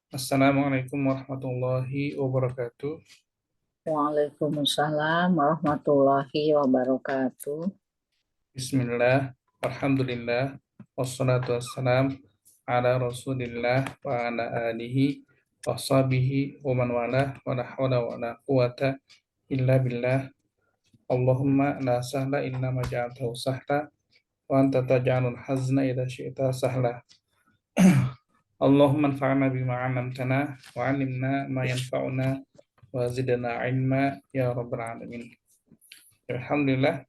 Assalamualaikum warahmatullahi wabarakatuh. Waalaikumsalam warahmatullahi wabarakatuh. Bismillah, alhamdulillah, wassalatu wassalam ala rasulillah wa ala alihi wa sahbihi wa man wala wa la hawla wa la quwata illa billah. Allahumma la sahla illa ma ja'altahu sahla wa anta taj'alul hazna idza syi'ta sahla. Allahumma anfa'na bima 'allamtana wa 'allimna ma yanfa'una wa zidna 'ilma ya rabbal alamin. Alhamdulillah,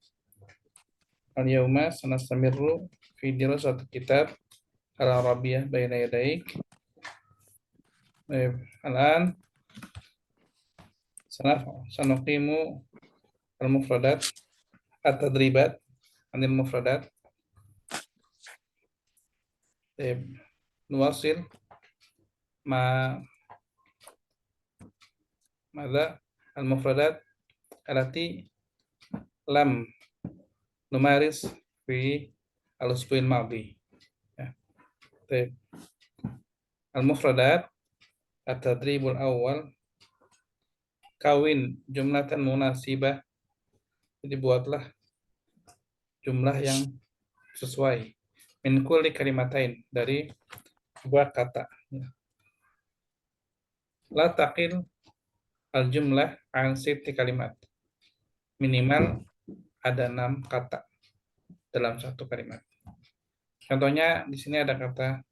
al-yawma sanastamirru fi dirasati kitab al-Arabiyah baina yadaik. Al-an sanuqimu al-mufradat at-tadribat anil mufradat. Nuwasil ma madza al-mufradat alati lam numaris fi al-usbu'il madhi. Al-mufradat at-tadribul awal, kawin jumlatan munasibah. Jadi buatlah jumlah yang sesuai min kulli kalimatain, dari dua kata. La taqil al jumlah an sitti kalimat, minimal ada 6 kata dalam satu kalimat. Contohnya di sini ada kata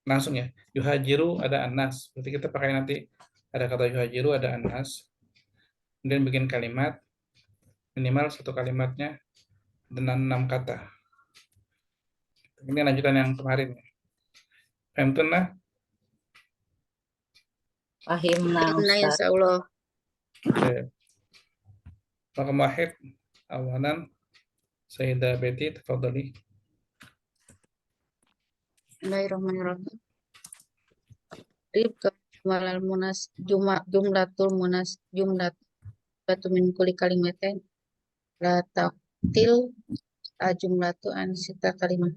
langsung ya, yuhajiru ada anas, berarti kita pakai nanti ada kata yuhajiru ada anas, kemudian bikin kalimat, minimal satu kalimatnya dengan 6 kata. Ini lanjutan yang kemarin. Pahimtunlah? Fahimna Ustaz. Insya Allah. Raqam wahid, awalan Sayyidah Betty, tafadhali. Bismillahirrahmanirrahim. Rib walal munas jumlatul munas jumlatu min kulli kalimatin la taqtil jumlatu an sita kalimat.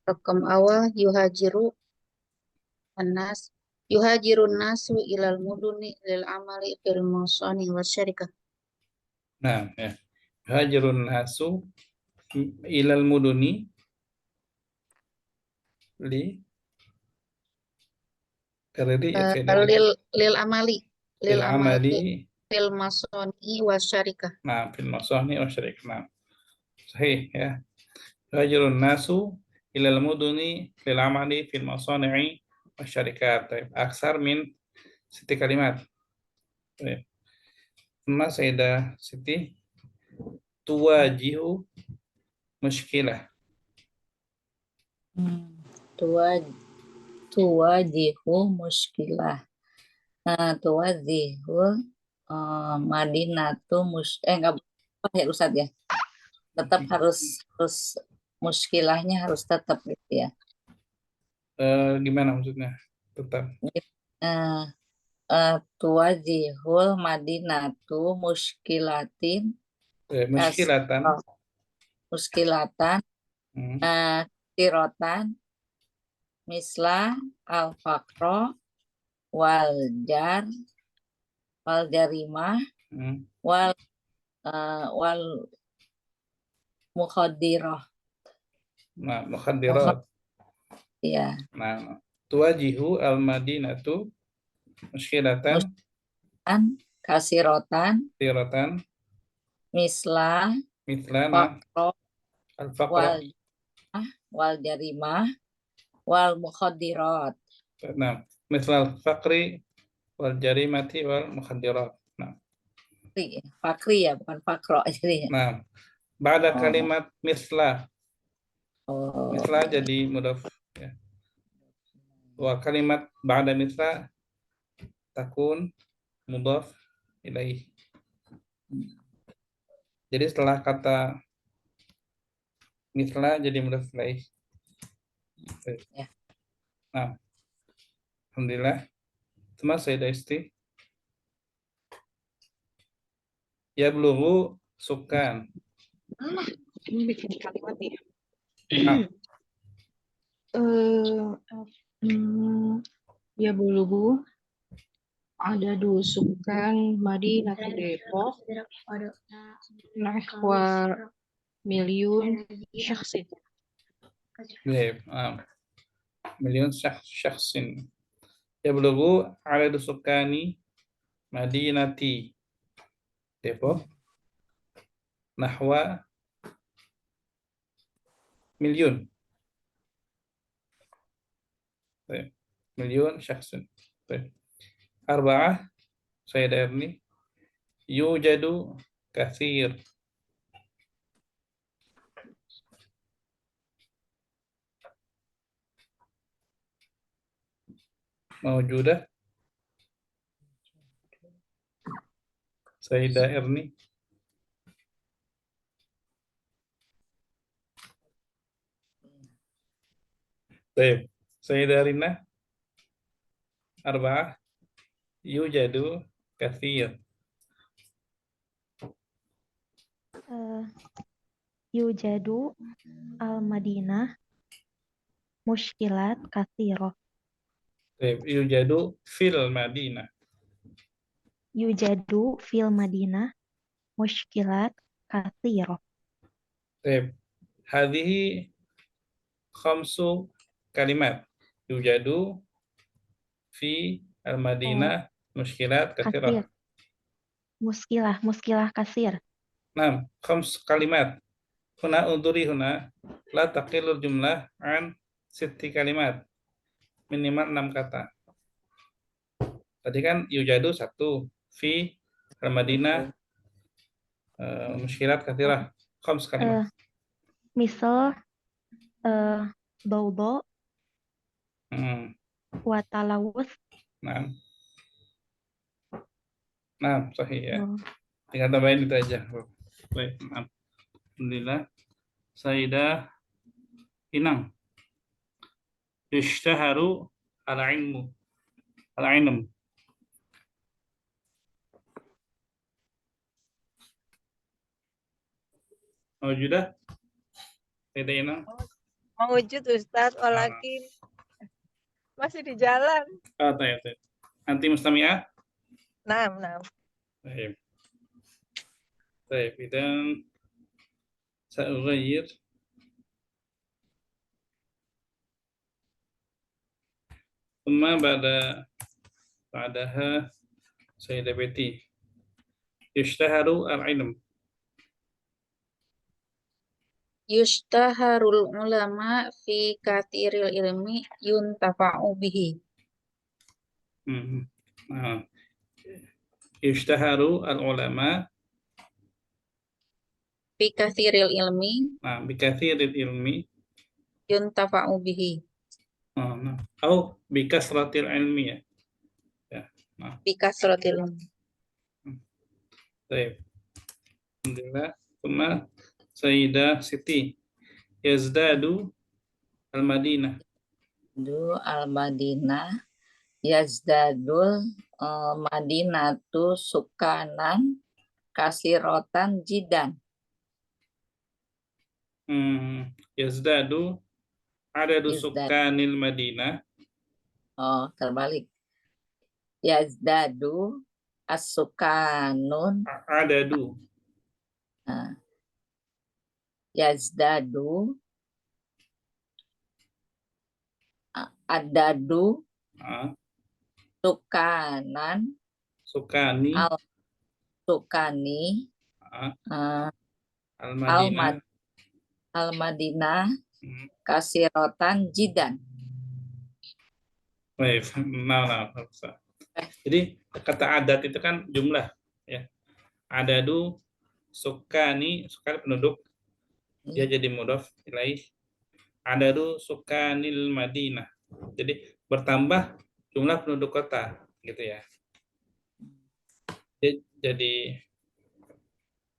Rakam awal yuhajirun nasu ilal muduni lil amali fil masani wasyarikah. Nah, ya. Hajrun nasu ilal muduni li Lil amali lil amali fil masani wasyarikah. nah fil masani wa syarik. Nah, sahih ya. Hajrun nasu ilal muduni lil amali fil masani wa syarikat. Aksar min siti kalimat. Amma Sayyidah Siti tuwajihu muskilah. Tuwajihu muskilah. Tuwajihu madinatu enggak apa ya Ustaz ya. Tetap harus muskilahnya harus tetap gitu ya. Gimana maksudnya? Tetap. Tuwajihul madinatu muskilatin Muskilatan. Muskilatan tirotan misla al-faqro wal jarimah wal mukhadirah. Nah, mukhadirat. Iya. Nah, tuwajihu al-madinatu muskilatan kasirotan tiratan misla mitlana al-faqra wal jarimah wal mukhadirat. nah misal faqri wal jarimati wal mukhadirat. Nah, fakri ya, bukan fakro jadi. nah ba'da kalimat misla. Misla jadi mudhaf ya. Wa kalimat ba'da misla takun mudhaf ilaih. Jadi setelah kata misla jadi mudhaf ilaih. Ya. Nah, alhamdulillah. Sama Sayyidah Isti. Ya belum sukan. Ini bikin kalimat nih. Nah. Ya bulugu ada dusukan Madinah Depok nahwa miliun syakhsin. Baik, miliun syakhsin. Yablughu adadu sukani Madinati Depok nahwa miliun. Baik. Miliun syakhsin. Baik. Arba'ah, Sayyidah Erni. Yujadu kathir. Mawjudah. Sayyidah Erni. Baik. Sayyidah Rina. Arba'ah. Yujadu kathir. Yujadu al-Madinah mushkilat katsiroh. Baik. Yujadu fil Madinah. Yujadu fil Madinah mushkilat katsiroh. Baik. Hadhihi khamsu kalimat. Yujadu fi al-Madinah mushkilat katsirah. Katsir. Muskilah kasir. Nah, khams kalimat. Huna unduri huna la taqilul jumlah an sitti kalimat. Minimal 6 kata. Tadi kan yujadu 1, fi al-Madinah mushkilat katsirah. Khams kalimat. Misal Dawdo wa talawus. Nah, sahih ya. Tinggal tambahin itu aja. Baik, maaf. Alhamdulillah. Sayyidah Inang. Yushtaharu al-ilmu. Al-ilm. Mawjudah? Sayyidah Inang. Mewujud Ustadz, walakin masih di jalan. Tayyib. Anti mustami'ah? Nah. Baik. Baik, idan سأغير ثم بعدها سيدة بيتي يشتهر العلم. Yushtaharul ulama fi kathiril ilmi yuntafa'u bihi. Yushtaharu al-ulama Fi kathiril ilmi bikathiril ilmi yuntafa'u bihi. Atau bikasratil ilmi ya. Fi kasratil ilmi. Baik. Alhamdulillah. Thumma Sayyidah Siti. Yazdadu al-Madinah. Al-Madinah yazdadul Madinatu sukanan kasirotan jidan. Yazdadu adadu sukanil Madinah. Oh, terbalik. Yazdadu as-sukanun Adadu. Yazdadu adadu sukanan Sukani sukani al-Madinah al-Madinah kasirotan jidan. Baik, jadi kata adat itu kan jumlah ya. Adadu sukani penduduk dia jadi mudhaf ilaih. Adadu sukanil Madinah. Jadi bertambah jumlah penduduk kota gitu ya. Jadi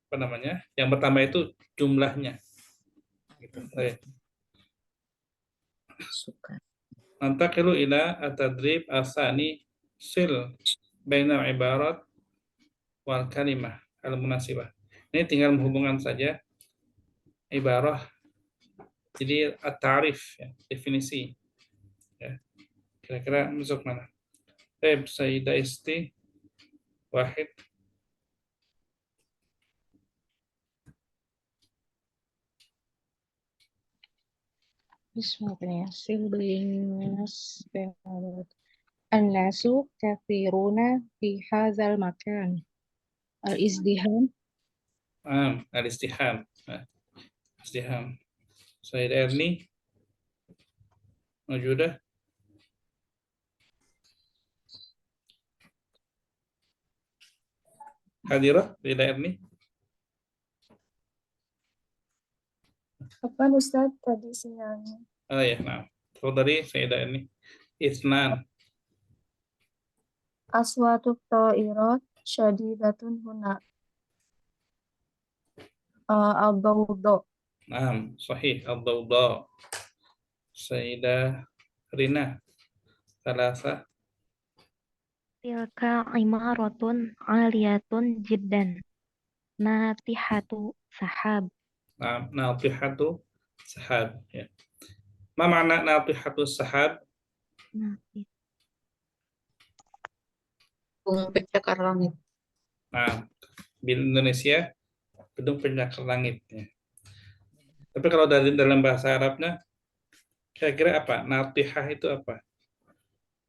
apa namanya? Yang bertambah itu jumlahnya. Gitu. Nantaqilu ila at-tadrib asani sil bainal ibarat wal kalimah al-munasibah. Ini tinggal menghubungkan saja ibarah. Jadi at-ta'rif ya, definisi. Ya. Kira-kira masuk mana? Sayyidah Isti, Wahid. Bismillah. Silbinas. An-nasu kathiruna fi hadzal makan. Al-izdiham. Al-istiham. Istiham. Sayyidah Erni, Majudah. Hadirah, Sayyidah Erni. Apa Ustaz tadi sinyalnya? Oh ya, nah. Saudari Sayyidah Erni. Isnan. Aswatu ta'irat syadidatun huna. Al-dawdo. Sahih. Al-Dawda. Sayyidah Rina. Salasa. Tilka imaratun aliyatun jiddan. Natihatu sahab. Natihatu sahab. Ya. Ma makna natihatu sahab? Natih. Gedung pencakar langit. Nah, di Indonesia gedung pencakar langit. Ya. Tapi kalau dari dalam bahasa Arabnya, kira-kira apa? Natihah itu apa?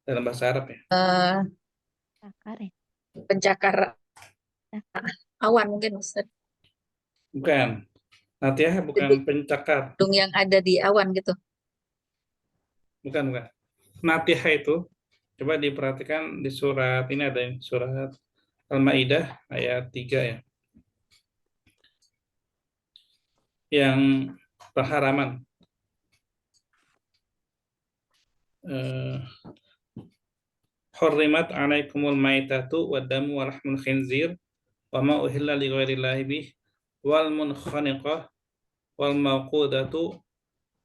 Dalam bahasa Arab ya? Cakar ya? Pencakar awan mungkin Ustaz. Bukan. Natihah bukan pencakar. Gedung yang ada di awan gitu. Bukan. Natihah itu, coba diperhatikan di surat, ini ada yang surat Al-Ma'idah ayat 3 ya. Yang pengharaman. Hurrimat alaikumul maitatu wad-damu wa lahmul khinzir wa ma uhilla li ghairillahi bih wal munkhaniqah wal mawqudatu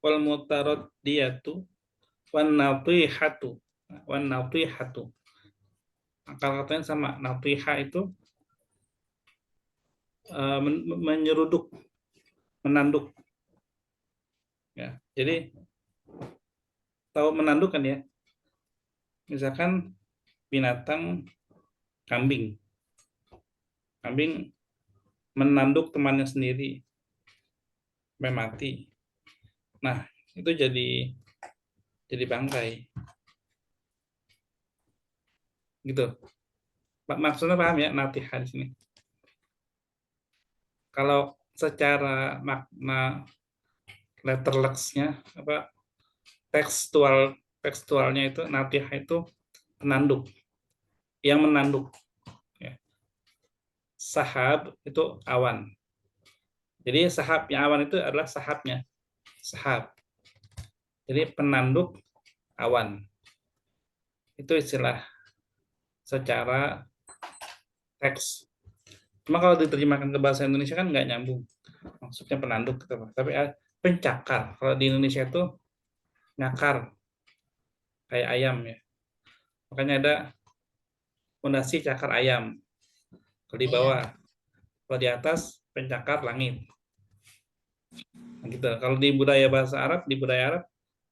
wal mutaraddiyatu wan natihatu. Kata-katanya sama. Natiha itu menyeruduk, menanduk. Ya, jadi tahu menanduk kan ya? Misalkan binatang kambing. Kambing menanduk temannya sendiri sampai mati. Nah, itu jadi bangkai. Gitu. Maksudnya paham ya natihah di sini? Kalau secara makna letterlexnya apa tekstualnya itu natihah itu penanduk, yang menanduk. Ya. Sahab itu awan. Jadi sahabnya awan itu adalah sahabnya. Sahab. Jadi penanduk awan. Itu istilah secara teks. Cuma kalau diterjemahkan ke bahasa Indonesia kan nggak nyambung. Maksudnya penanduk gitu. Tapi pencakar. Kalau di Indonesia itu nyakar. Kayak ayam ya. Makanya ada fondasi cakar ayam. Kalau di bawah. Kalau di atas pencakar langit. Nah, gitu. Kalau di budaya bahasa Arab, di budaya Arab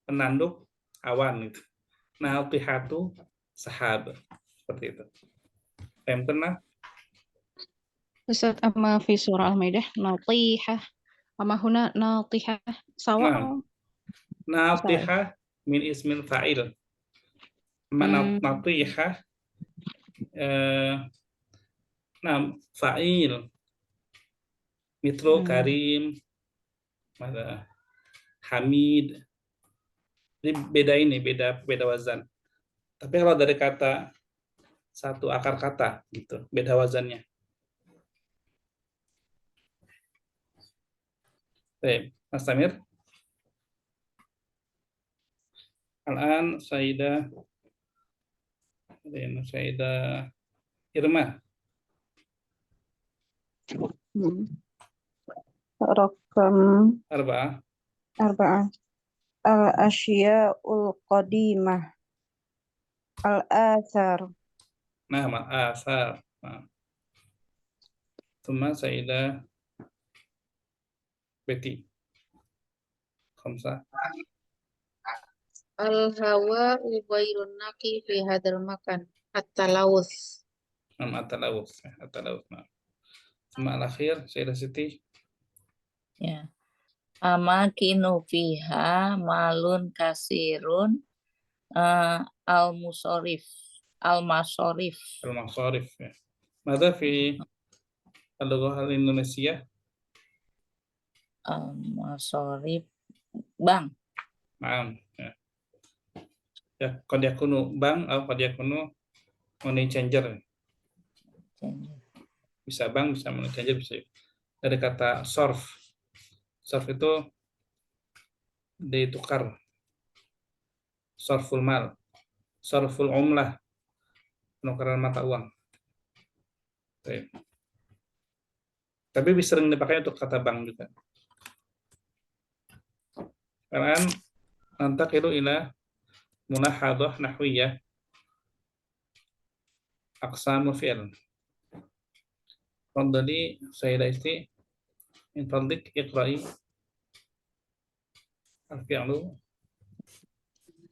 penanduk awan gitu. Natihatu sahab. Seperti itu. Paham tenang? Ustaz, amma fi surah Al-Maidah natihah. Amma huna natihah. Sawa. Natihah min ismil fa'il. Natihah fa'il. Mitro Karim, Hamid. Jadi beda wazan. Tapi kalau dari kata satu akar kata gitu, beda wazannya. Baik, Mas Tamir. Al-an Sayyidah Irma. Rakam Arba'ah. Al-asya'ul qadimah. Al-athar. Nah, asar. Thumma Sayyidah Betty. Khamsah. Al-hawa ghairun naqi fi hadzal makan. At-talawus. At-talawuth. At-talawuth. Nah. Sama al-akhir, Sayyidah Siti. Ya. Amakinu fiha malun kasirun al-musorif. Al-masorif. Al-Masarif. Ya. Mada fi al-lughah al-Indonesia? Al-masorif. Bang. Naam. Ya. Ya, qad yakunu bang atau qad yakunu money changer. Bisa bang, bisa money changer, bisa. Dari kata sorf. Sorf itu ditukar. Sorful mal. Sorful umlah. Penukaran mata uang. Baik. Tapi bisa sering dipakai untuk kata bank juga. Karena nantaqilu ila munahadhah nahwiyah aqsamul fi'l. Fadli Sayyidah Isti min fadlik iqra'i al-fi'lu.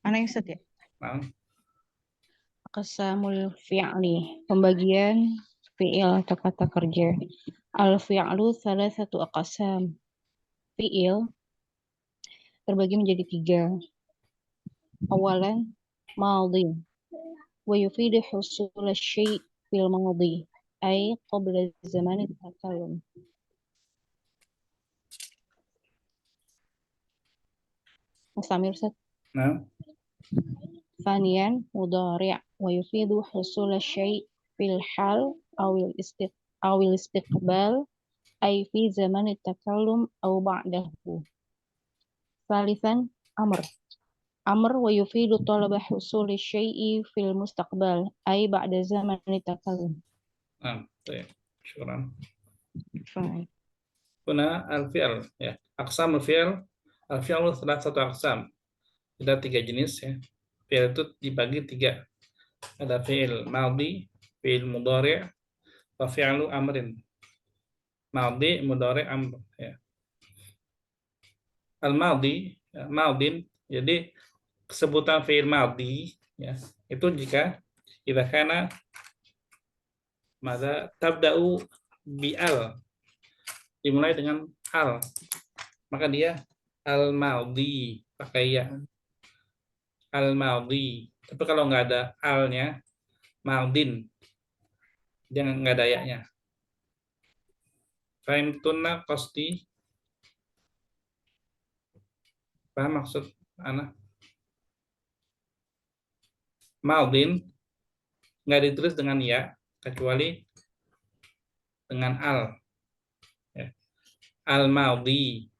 Mana yang set ya? Nah, Aqsamul fi'li, pembagian fi'il atau kata kerja. Al-fi'lu salasatu aqsam. Fi'il terbagi menjadi 3. Awalan, madhi. Wa yufidu husul asy-syai' fil madhi, ay qabla zaman at-takallum. Mustamir Ustaz. nah, ثانيا مضارع ويفيد حصول الشيء في الحال أو الاستقبال أي في زمن التكلم أو بعده. ثالثا أمر ويفيد طلب حصول الشيء في المستقبل أي بعد زمن التكلم. baik. Syukran. Fine. Huna al-fi'l, ya. Aqsamul fi'l, al-fi'lu salasatu aqsam. Ada 3 jenis, ya. Fi'il itu dibagi 3. Ada fi'il madhi, fi'il mudhari', wa fi'lu amrin. Madhi, mudhari', amr, ya. Al-madhi, ya, madin, jadi sebutan fi'il madhi, ya, itu jika idza kana maka tabda'u bi'al, dimulai dengan al, maka dia al-madhi, pakai ya. Al-madhi. Tapi kalau nggak ada alnya, madin, dia nggak ada ya-nya. Fahimtunna qasdi? Paham maksud anak? Madin nggak ditulis dengan ya, kecuali dengan al. Ya. Al-madhi.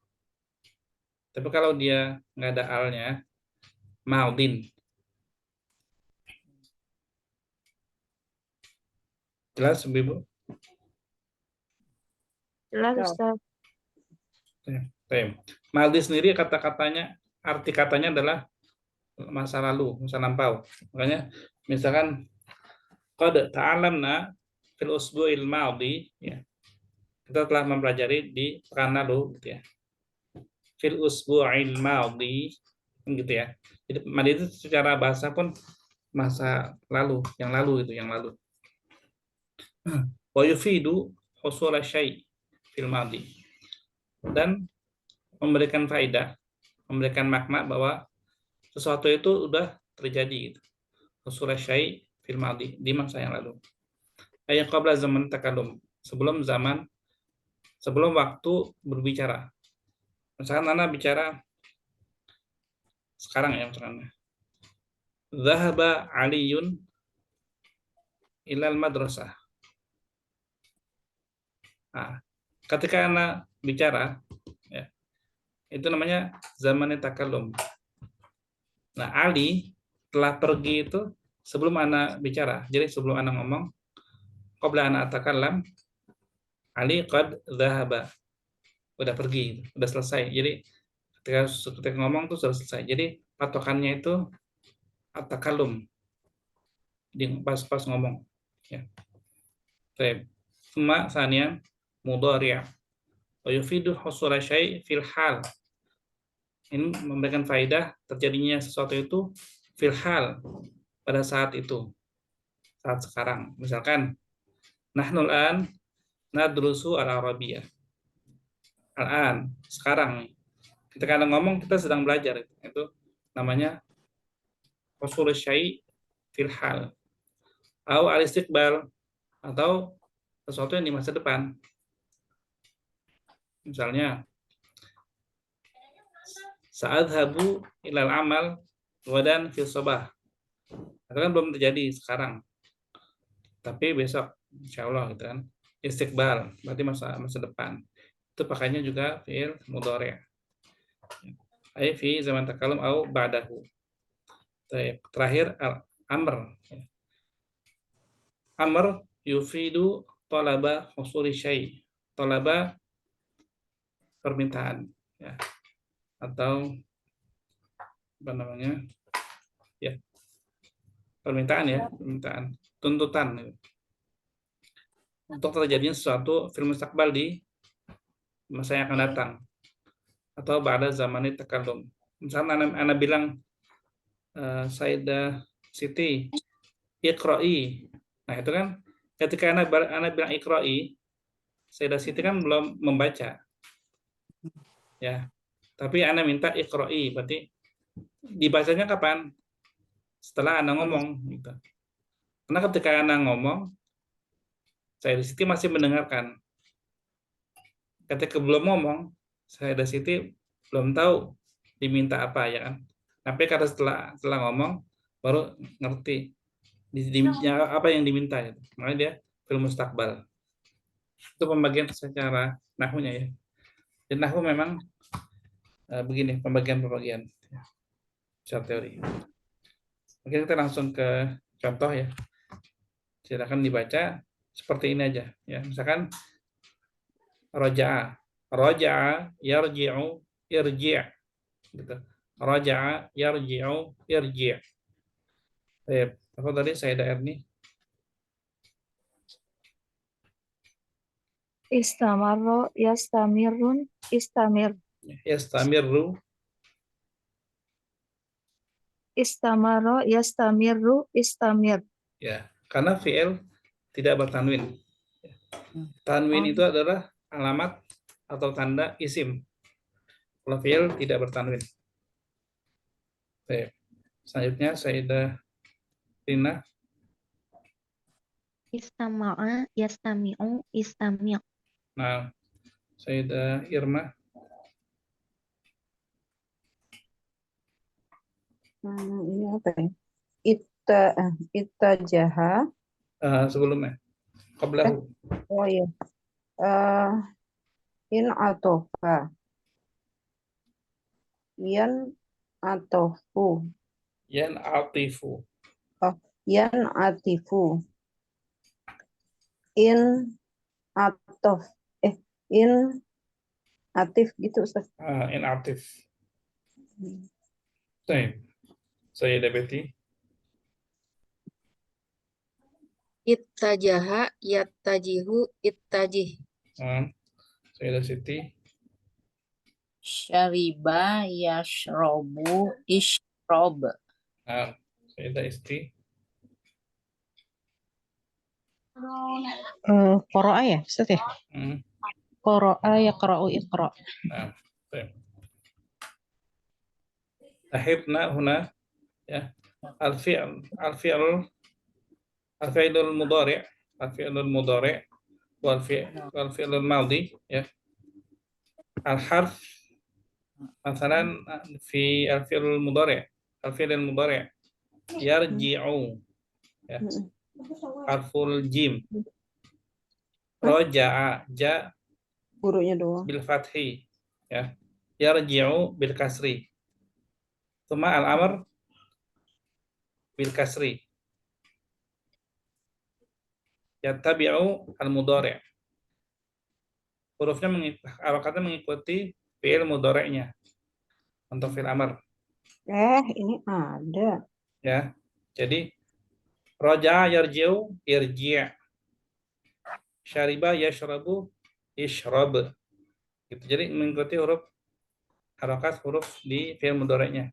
Tapi kalau dia nggak ada alnya, madin. Jelas, Ibu? Jelas, Ustaz. Madhi sendiri kata-katanya, arti katanya adalah masa lalu, masa lampau. Makanya misalkan qad ta'alamna fil usbu'il madhi, ya. Kita telah mempelajari di pekan lalu, gitu ya. Fil usbu'il madhi, gitu ya. Jadi madhi itu secara bahasa pun masa lalu, yang lalu itu, yang lalu. Wa yufidu husul syai' fil madhi. Dan memberikan faedah, memberikan makna bahwa sesuatu itu sudah terjadi gitu. Husul syai' fil madhi, di masa yang lalu. Ayat qabla zaman takallum, sebelum waktu berbicara. Misalkan Anda bicara sekarang ya, misalkan Dhahaba Aliyun ilal madrasah. Nah, ketika Anda bicara, ya, itu namanya zaman takallum. Nah, Ali telah pergi itu sebelum Anda bicara. Jadi sebelum Anda ngomong, qabla ana atakallam, Ali qad dhahaba. Udah pergi, udah selesai. Jadi ketika ngomong tuh sudah selesai. Jadi patokannya itu atakalum, di pas ngomong, ya. Baik. Suma sanian mudhari'. Wa yufidu husul syai' fil hal. Ini memberikan faedah terjadinya sesuatu itu fil hal, pada saat itu, saat sekarang. Misalkan nahnul an nadrusu al-arabiyah. Al-an, sekarang nih. Ketika Anda ngomong, kita sedang belajar. Itu namanya husul syai' fil hal. Atau al-istiqbal, atau sesuatu yang di masa depan. Misalnya, sa'adhabu ilal amal wadan fil sabah. Itu kan belum terjadi sekarang. Tapi besok, insya Allah gitu kan. Istiqbal, berarti masa depan. Itu pakainya juga fi'il mudhari'. Ai fi zaman takalum au ba'dahu. Terakhir al-amr. Amr yufidu talaba husuli syai'. Talaba permintaan, ya. Atau apa namanya? Ya. Permintaan, tuntutan. Untuk terjadinya sesuatu fil mustaqbal di masa yang akan datang. Atau ba'da zamani takallum. Misalnya Anda bilang, Sayyidah Siti, iqra'i. Nah, itu kan ketika Anda bilang iqra'i, Sayyidah Siti kan belum membaca. Ya. Tapi Anda minta iqra'i, berarti dibacanya kapan? Setelah Anda ngomong gitu. Karena ketika Anda ngomong, Sayyidah Siti masih mendengarkan. Ketika belum ngomong, Sayyidah Siti belum tahu diminta apa, ya kan? Tapi karena setelah ngomong baru ngerti apa yang diminta, gitu. Makanya dia fil mustaqbal. Itu pembagian secara nahwunya, ya. Dan nahwu memang begini pembagian secara teori. Mungkin kita langsung ke contoh, ya. Silakan dibaca seperti ini aja, ya. Misalkan raja'a yarji'u irji', gitu. Raja'a yarji'u irji'. Apa tadi Sayyidah Erni? Istamarro yastamirrun istamir. Yastamirru. Istamarro yastamirru istamir. Ya, karena fi'il tidak bertanwin. Tanwin itu adalah alamat atau tanda isim. Kalau fi'il tidak bertanwin. Selanjutnya Sayyidah Rina. Istama'a yastami'u istami'. Nah, Sayyidah Irma. Ini apa ya? Ittajaha. Sebelumnya. Qablahu. Oh iya. In atofa. Yan atofu. Yan atifu. Yan atifu. In atof. In atif gitu Ustaz. In atif. Sayyidah Betty. Ittajaha yattajihu ittajih. Sayyidah Siti. Syariba yashrobu ishrob. Sayyidah Isti. Qara'a ya, Ustaz ya? Qara'a yaqra'u iqra'. Tahibna huna, ya. Al-fi'lul mudhari', wal fi'lul madhi, ya. Al-harf masalan fi al-fi'lul mudhari', yarji'u, ya. Harful jim. Raja'a, ja Gurunya doang. bil fathi, ya. Yarji'u bil kasri. Tsumma al-amr bil kasri. Yattabi'u al-mudhari'. Hurufnya harokatnya mengikuti fi'il mudhari'nya untuk fi'il amr. Ini ada. Ya. Jadi raja'a yarji'u irji'. Syariba yashrabu ishrab. Gitu. Jadi mengikuti huruf harokat huruf di fi'il mudhari'nya.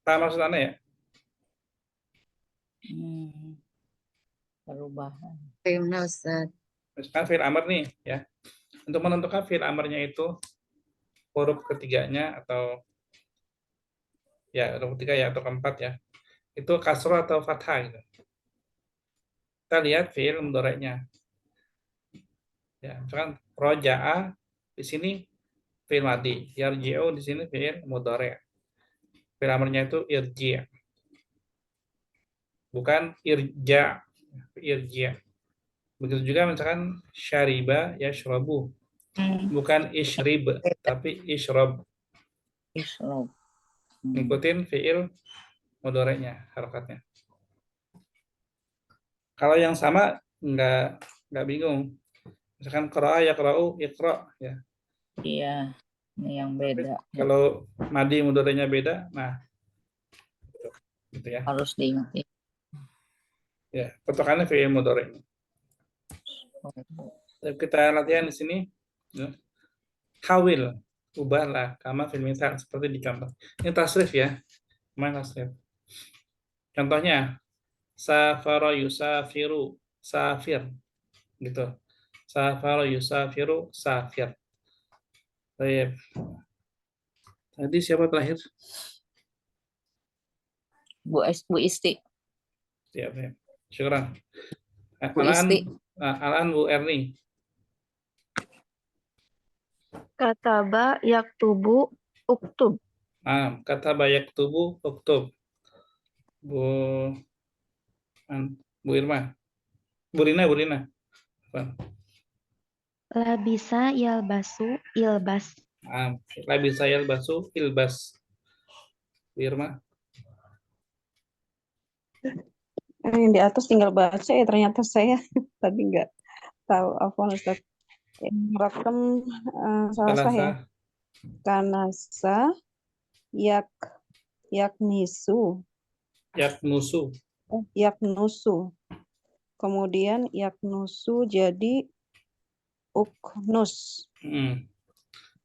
Paham maksud Anda ya? Perubahan. Fahimna Ustaz. Misalkan fi'il amr nih ya. Untuk menentukan fi'il amrnya itu huruf ketiganya atau ya huruf ketiga ya atau keempat ya. Itu kasroh atau fathah gitu. Kita lihat fi'il mudhari'nya. Ya, misalkan roja'a di sini fi'il madi, yarji'u di sini fi'il mudhari'. Fi'il amrnya itu irji'. Bukan irja'. Irji'. Begitu juga misalkan syariba yashrabu. Bukan ishrib, tapi ishrab. Isrob. Ngikutin fi'il mudhari'nya, harokatnya. Kalau yang sama nggak bingung. Misalkan qira'a yaqra'u iqra' ya. Iya, ini yang beda. Kalau madi mudhari'nya beda, nah gitu ya. Harus diingat. Ya, patokannya fi'il mudhari'. Kita latihan di sini. Ya. Hawil, ubahlah kama fil mithal seperti di contoh. Ini tasrif ya. Mana tasrif? Contohnya safara yusafiru, safir. Gitu. Safara yusafiru, safir. Baik. Tadi siapa terakhir? Bu Isti. Siap, ya. Syukran. Bu Isti. Alan Bu Erni. Kataba yaktubu uktub. Kata bayak tubuh uktub. Bu Irma. Bu Rina. Apa? Labisa yalbasu ilbas. Labis saya basu ilbas. Bu Irma. Yang di atas tinggal baca ya, ternyata saya tadi nggak tahu apa Ustaz. Menerapkan salah ya. Kanasa yaknisu. Yaknusu. Kemudian yaknusu jadi uknus.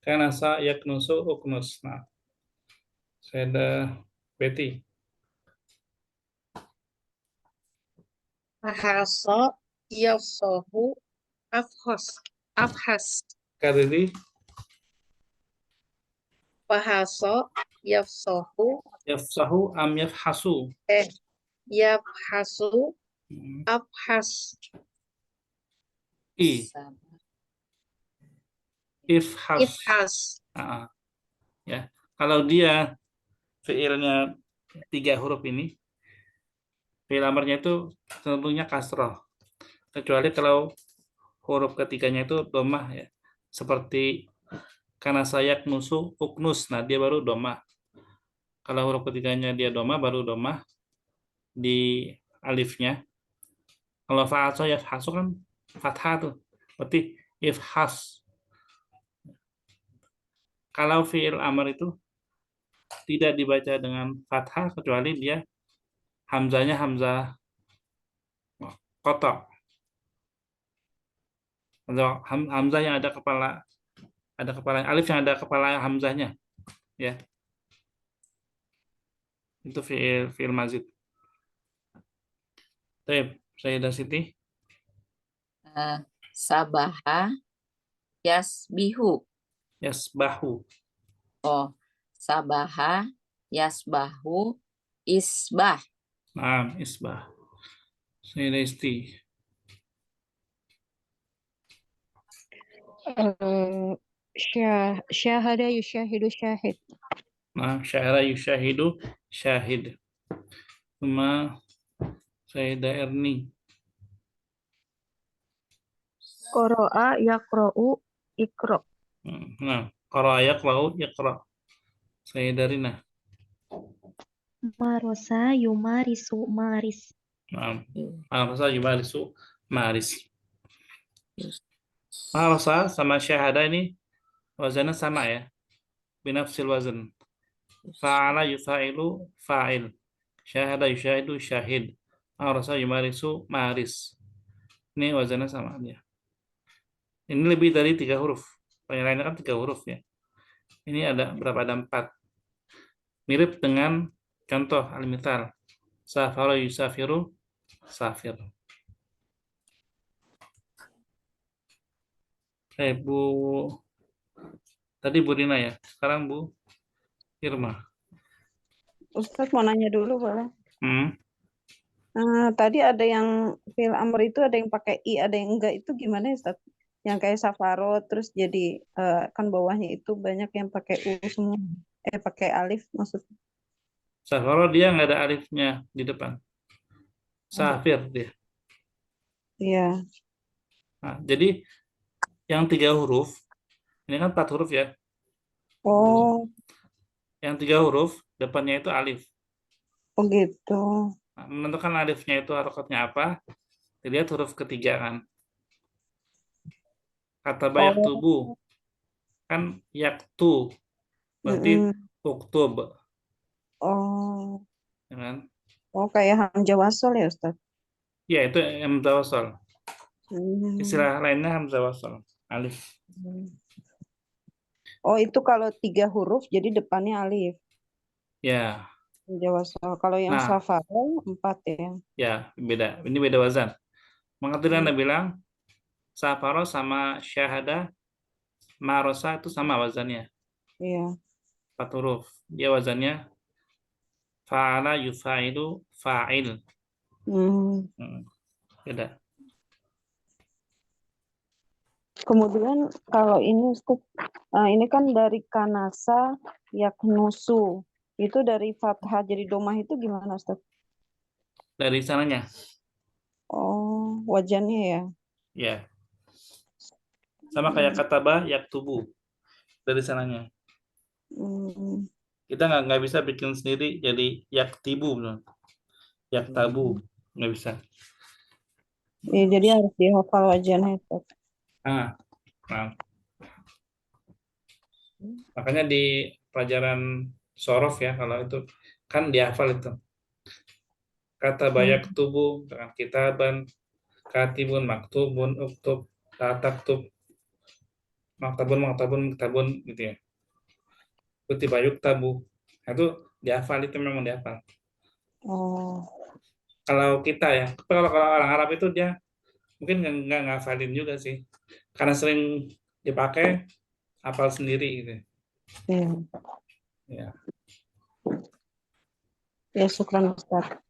Kanasa yaknusu uknus. Nah, saya ada Betty. Fahaso yafsohu afhas. Kariri. Fahaso yafsohu Yafsahu am yafhasu. yafhasu afhas. Ifhas. Ya, kalau dia fiilnya 3 huruf ini, fiil amarnya itu tentunya kasroh. Kecuali kalau huruf ketiganya itu domah ya. Seperti karena saya nusu uknus, nah dia baru domah. Kalau huruf ketiganya dia domah, baru domah di alifnya. Kalau fa'aso ya hasu kan fathah tuh. Berarti ifhas. Kalau fiil amar itu tidak dibaca dengan fathah kecuali dia hamzahnya hamzah kotok. Hamzah yang ada kepala alif yang ada kepala hamzahnya ya. Itu fiil mazid. Baik, Sayyidah Siti. Sabaha yasbihu. Yasbahu. Oh, sabaha yasbahu isbah. Isbah. Sayyidah Isti. Syahada yusyahidu syahid. Syahara yusyahidu syahid. Cuma Sayyidah Erni. Qara'a yaqra'u iqra. Qara'a yaqra'u iqra. Sayyidah Rina. Marosa yumarisu maris. Marasa yumarisu maris. Marasa sama syahada ini wazannya sama ya. Binafsil wazan. Fa'ala yufa'ilu fa'il. Syahada yusyahidu syahid. Marasa yumarisu maris. Ini wazannya sama dia. Ini lebih dari 3 huruf. Yang lainnya kan 3 huruf ya. Ini ada berapa? Ada 4. Mirip dengan contoh al-mithal. Safara yusafiru, safir. Bu, tadi Bu Rina ya. Sekarang Bu Irma. Ustadz mau nanya dulu boleh? Hmm. Tadi ada yang fil amr itu ada yang pakai i, ada yang enggak, itu gimana ya, Ustadz? Yang kayak safaro terus jadi kan bawahnya itu banyak yang pakai u semua. Pakai alif maksudnya. Safara dia nggak ada alifnya di depan. Safir dia. Iya. Nah, jadi yang 3 huruf, ini kan 4 huruf ya. Oh, Yang 3 huruf, depannya itu alif. oh gitu. Nah, menentukan alifnya itu harokatnya apa, dilihat huruf ketiga kan. Kata bayak Oh, tubuh, kan yaktu, berarti uktub. oh, Ya kan? oh kayak hamzah wasol ya, Ustadz? Ya, itu hamzah wasol. Hmm. Istilah lainnya hamzah wasol, alif. Oh, itu kalau 3 huruf jadi depannya alif. Ya, Hamzah wasol. Kalau yang nah, safaro 4 ya. ya beda. Ini beda wazan. Mengerti Anda bilang, safaro sama syahada, marosa itu sama wazannya. Iya. 4 huruf. Dia wazannya fa'ala yufa'ilu fa'il. Beda. Kemudian kalau ini Ustadz, ini kan dari kanasa yaknusu. Itu dari fathah jadi domah itu gimana, Ustadz? Dari sananya. Oh, wajannya ya. Ya. Sama kayak kataba yaktubu. Dari sananya. Kita nggak bisa bikin sendiri jadi yaktibu. Yaktabu. Nggak bisa. Ya, jadi harus dihafal wajannya, Ustadz. Nah. Makanya di pelajaran sorof ya, kalau itu kan dihafal itu. Kata bayak tubuh dengan kitaban, katibun, maktubun, uktub, tataktub, maktabun gitu ya. Kutiba yuktabu. Nah, itu dihafal, itu memang dihafal. Oh. Kalau kita ya, kalau orang Arab itu dia mungkin nggak ngafalin juga sih, karena sering dipakai, hafal sendiri gitu. Iya. Ya. Ya, syukran Ustaz.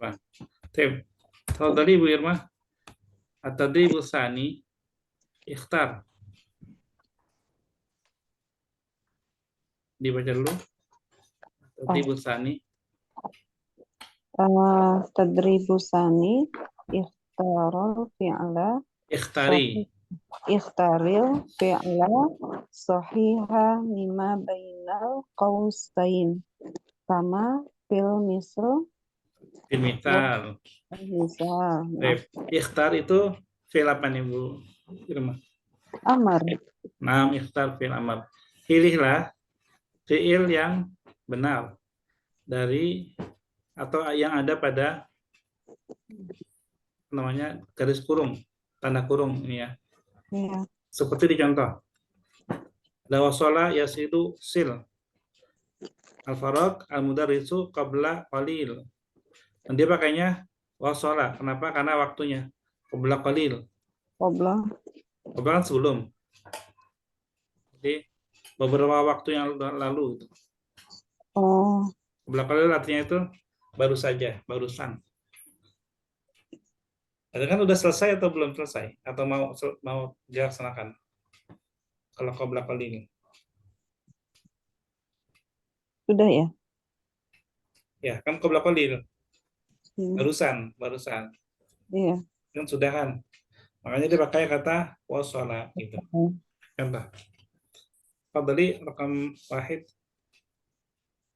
Nah, kalau tadi Bu Irma, at-tadribu tsani ikhtar. Dibaca dulu. Tadribu tsani. Tadribu tsani ikhtaral fi'la Ikhtari. ikhtaril fi'la sahiha mimma bainal qausain sama fil misal Misal. Ikhtar itu fi'il apa nih Bu Irma? Amar. Nah, ikhtar fi'il amar. Pilihlah fi'il yang benar dari atau yang ada pada namanya garis kurung, tanda kurung ini ya. Iya. Seperti di contoh. Ada wasola yasidu sil. Al-faraq al-mudarrisu qabla qalil. Dan dia pakainya wasola. Kenapa? Karena waktunya. Qabla qalil. Qabla kan sebelum. Jadi beberapa waktu yang lalu. Oh. Qabla qalil artinya itu baru saja, barusan. Ada kan udah selesai atau belum selesai? Atau mau dilaksanakan? Kalau qabla qalil. Sudah ya? Ya, kan qabla qalil. Barusan. Iya. Kan sudah kan. Makanya dia pakai kata wasala gitu. Contoh. Fadli rakam wahid.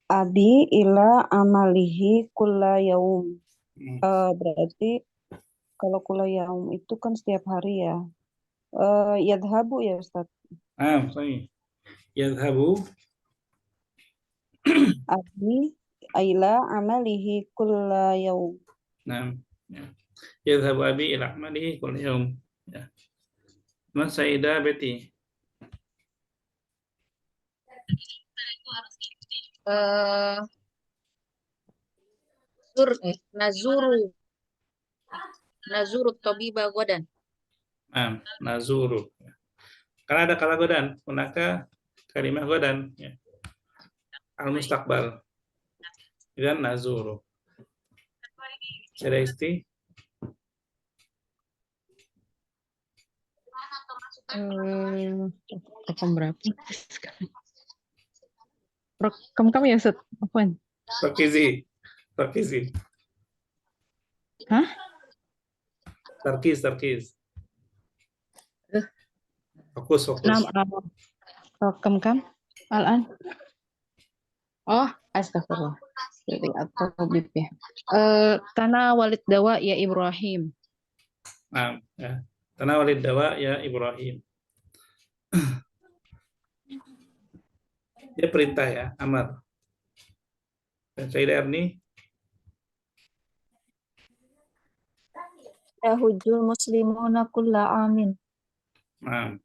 Abi ila amalihi kulla yaum. Berarti kalau kulla yaum itu kan setiap hari ya. Yadhabu ya Ustaz. Sorry. Yadhabu. Abi ila amalihi kulla yaum. Nah, ya. Yadhabu abi ila amalihi kulla yaum. Ya. Man saida beti. Eh, nazuru. Nazuru tabiba godan. Nazuru. Karena ada kala godan, hunaka kalimah godan. Ya. Al-mustaqbal. Dan nazuru. Ada isti? Rokam berapa? Rokam kamu ya, Ustaz? Apaan? Tarkizi. Hah? Tarkiz. Fokus. Nam, rokam kam? Al-an? Oh, astagfirullah. Jadi atau bib ya. Tanah walid dawa ya Ibrahim. Nah, ya. Tanawalid dawa ya Ibrahim. Dia perintah ya, amar. Dan Sayyidah Erni, Yahujul muslimuna kulla amin. nah,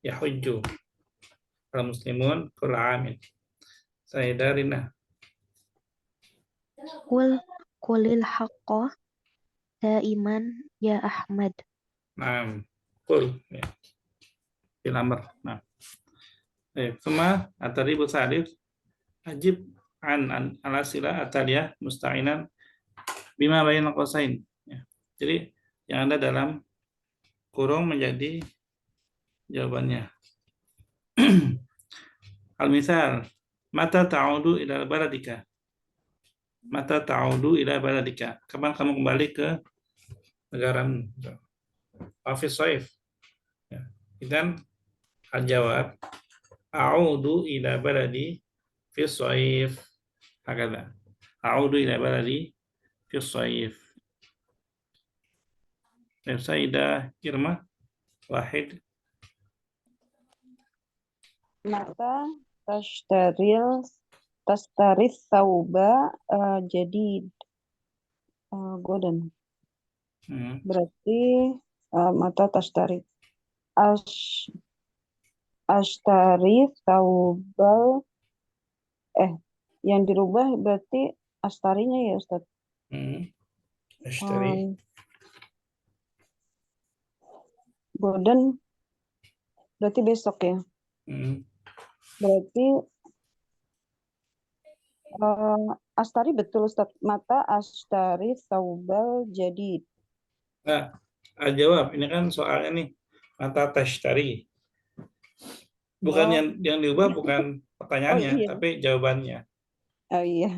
ya hujju. Al-muslimun kulla amin. Sayyidah Rina, Qulil haqqa daiman ya Ahmad. nah, kul. Ya. Fil amr. Nah. Semua atribut salif ajib an alasila ataliyah musta'inan bima bainal qausain. Ya. Jadi yang ada dalam kurung menjadi jawabannya. Al-misal, mata ta'udu ila baladika. Mata ta'udu ila baladika. Kapan kamu kembali ke negaramu? Afis Saif. Ya. Dan al-jawab a'udu ila baladi fi Saif. Hakada. A'udu ila baladi fi Saif. Sayyidah Irma wahid. Mata tastaris sauba jadi godan. Berarti mata tastaris ashtari saubal yang dirubah berarti astarinya ya Ustaz. Ashtari. Godan berarti besok ya. Berarti astari betul Ustaz. Mata ashtari saubal jadi. Nah, jawab. Ini kan soalnya nih. Mata tashtari. Bukan yang diubah bukan pertanyaannya, iya. tapi jawabannya. Oh iya.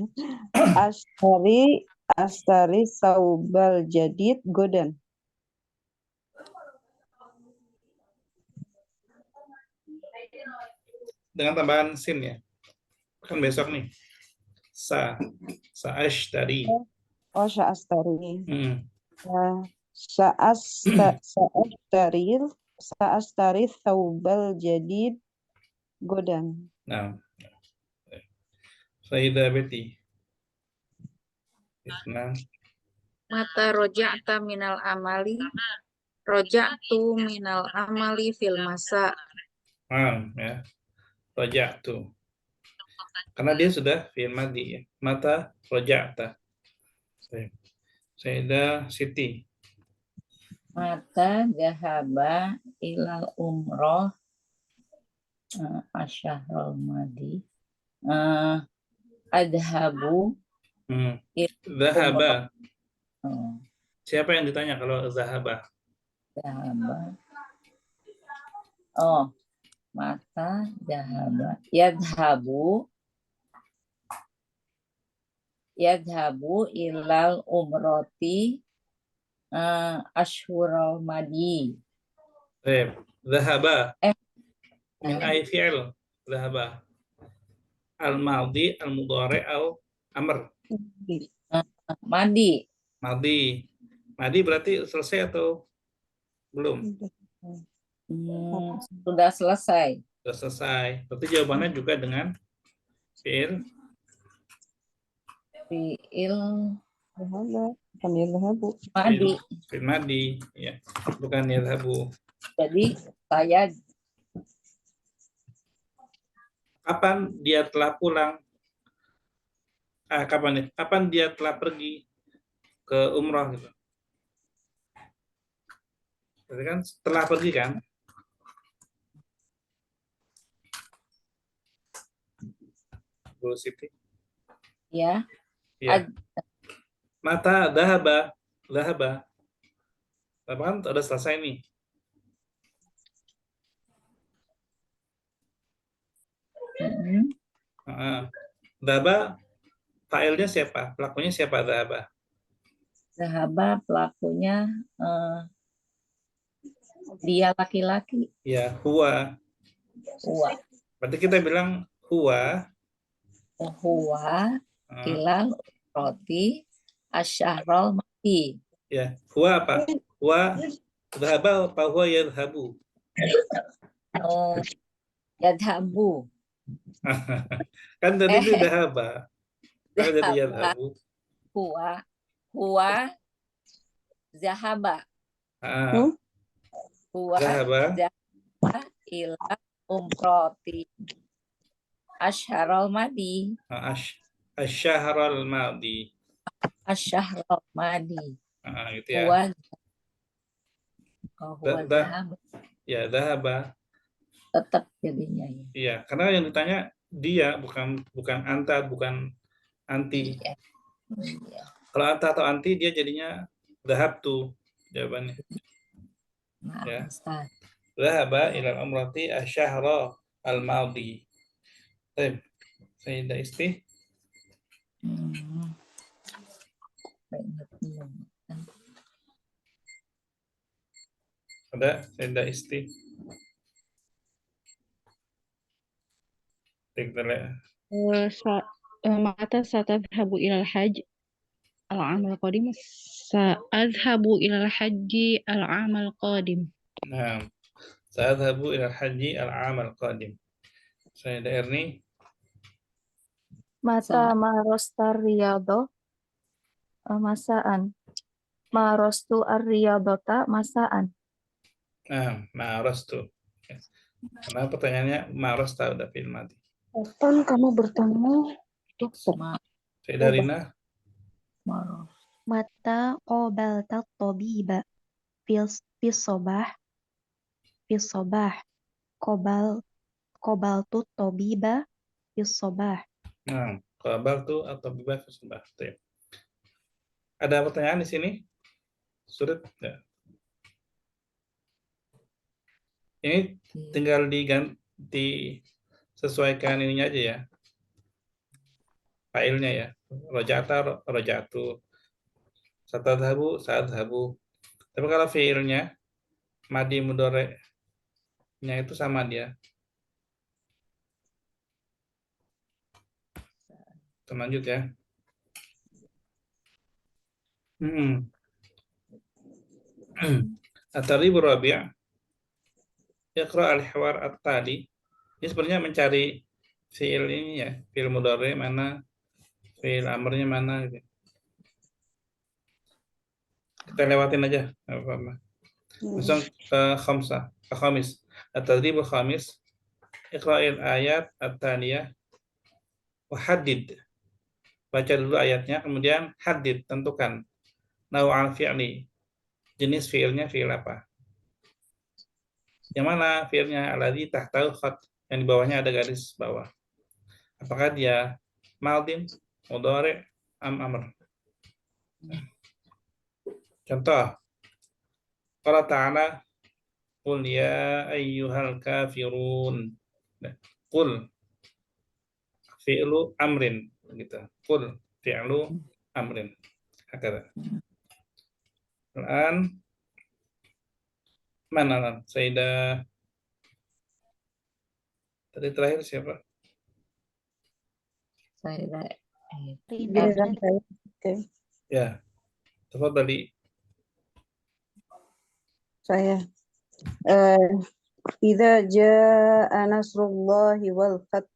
Astari saubal jadid godan. Dengan tambahan sin ya. Kan besok nih. Sa'ashtari. Oh, sa'astari. Sa'astari saubal jadid godan. Nah. Sayyidah Betty. Mata roja'ta minal amali. Roja'tu minal amali fil masa. Ya. Roja'tu. Karena dia sudah fi'il madhi ya. Mata roja'ta. Sayyidah Siti. Mata dahaba ilal umroh asyahrul madi. Adhabu. Zahaba. Siapa yang ditanya kalau zahaba? Dahaba. Oh, mata dahaba. Yadhabu ilal umroti ashhurul madi. Zahaba. Min ay fi'il zahaba. Al-madhi, al-mudhari, al-amr. Madi. Madi berarti selesai atau belum? Sudah selesai. Sudah selesai. Berarti jawabannya juga dengan fi'il madi. Fi'il madi, ya. Bukan yadhabu. Jadi saya Kapan dia telah pulang? Kapan nih? Kapan dia telah pergi ke umrah gitu? Berarti kan setelah pergi kan? Bu Siti. Ya. Ya. Mata dahaba. Dahaba. Kan udah selesai nih. Dahaba, failnya siapa? Pelakunya siapa dahaba? Dahaba pelakunya dia laki-laki. Ya, huwa. Huwa. Berarti kita bilang huwa. Huwa ilal roti asyahrol mati. Ya, huwa apa? Huwa dahaba apa huwa yadhabu? Oh, yadhabu. Kan tadi itu dahaba. Kan jadi yadhabu. Huwa zahaba. Huwa Zahaba ila umroti asharul madi. asyahrul madi. Asyahrul madi. Gitu ya. Huwa zahaba. Ya, dahaba. Tetap jadinya ya. Iya, karena yang ditanya dia, bukan anta, bukan anti. Iya. Kalau anta atau anti dia jadinya dhahabtu jawabannya. Maaf, Ya. Ustaz. Dhahaba ila umrati asyahra al-madi. Baik. Sayyidah Isti. Ada Sayyidah Isti. Mata satadhabu ilal hajj al-amal qadim. Sa'adhabu ilal hajji al-amal qadim. Nah, sa'adhabu ila haji al-amal qadim. Sayyidah Erni. Mata marostar riyadho masaan. Marostu ar-riyadhota masaan. Nah, ma'arastu. Karena pertanyaannya ma'arasta udah fi'il madi. Kapan kamu bertemu dokter? Sayyidah Rina. Mata qabalta tabiba fil sobah qabaltu tabiba fil sobah. Nah, qabaltu atau bibah fil sobah. Ada pertanyaan di sini? Sulit ya. Ini tinggal diganti sesuaikan ininya aja ya. Failnya ya. Rojata, rojatu. Satadhabu, satadhabu. Tapi kalau fiilnya madi mudore-nya itu sama dia. Kita lanjut ya. At-tarib rabi'. Iqra al-hiwar at-tali. Ini sebenarnya mencari fiil ini ya, fiil mudhari mana, fiil amrnya mana gitu. Kita lewatin aja, enggak apa-apa. Langsung ke khamis. At-tadrib al-khamis. Iqra'il ayat at-taniyah wa haddid. Baca dulu ayatnya, kemudian haddid, tentukan naw'al fi'li. Jenis fiilnya fiil apa? Yang mana fiilnya? Alladzi tahtahu khat, yang di bawahnya ada garis bawah. Apakah dia madin, mudhari, amr? Contoh. Qala ta'ala qul ya ayyuhal kafirun. Qul fi'lu amrin gitu. Qul fi'lu amrin. Hakata. Al-an mana Sayyidah tadi terakhir siapa? Sayyidah Ya. Tafadhali. Saya. Idza jaa nasrullahi wal fath.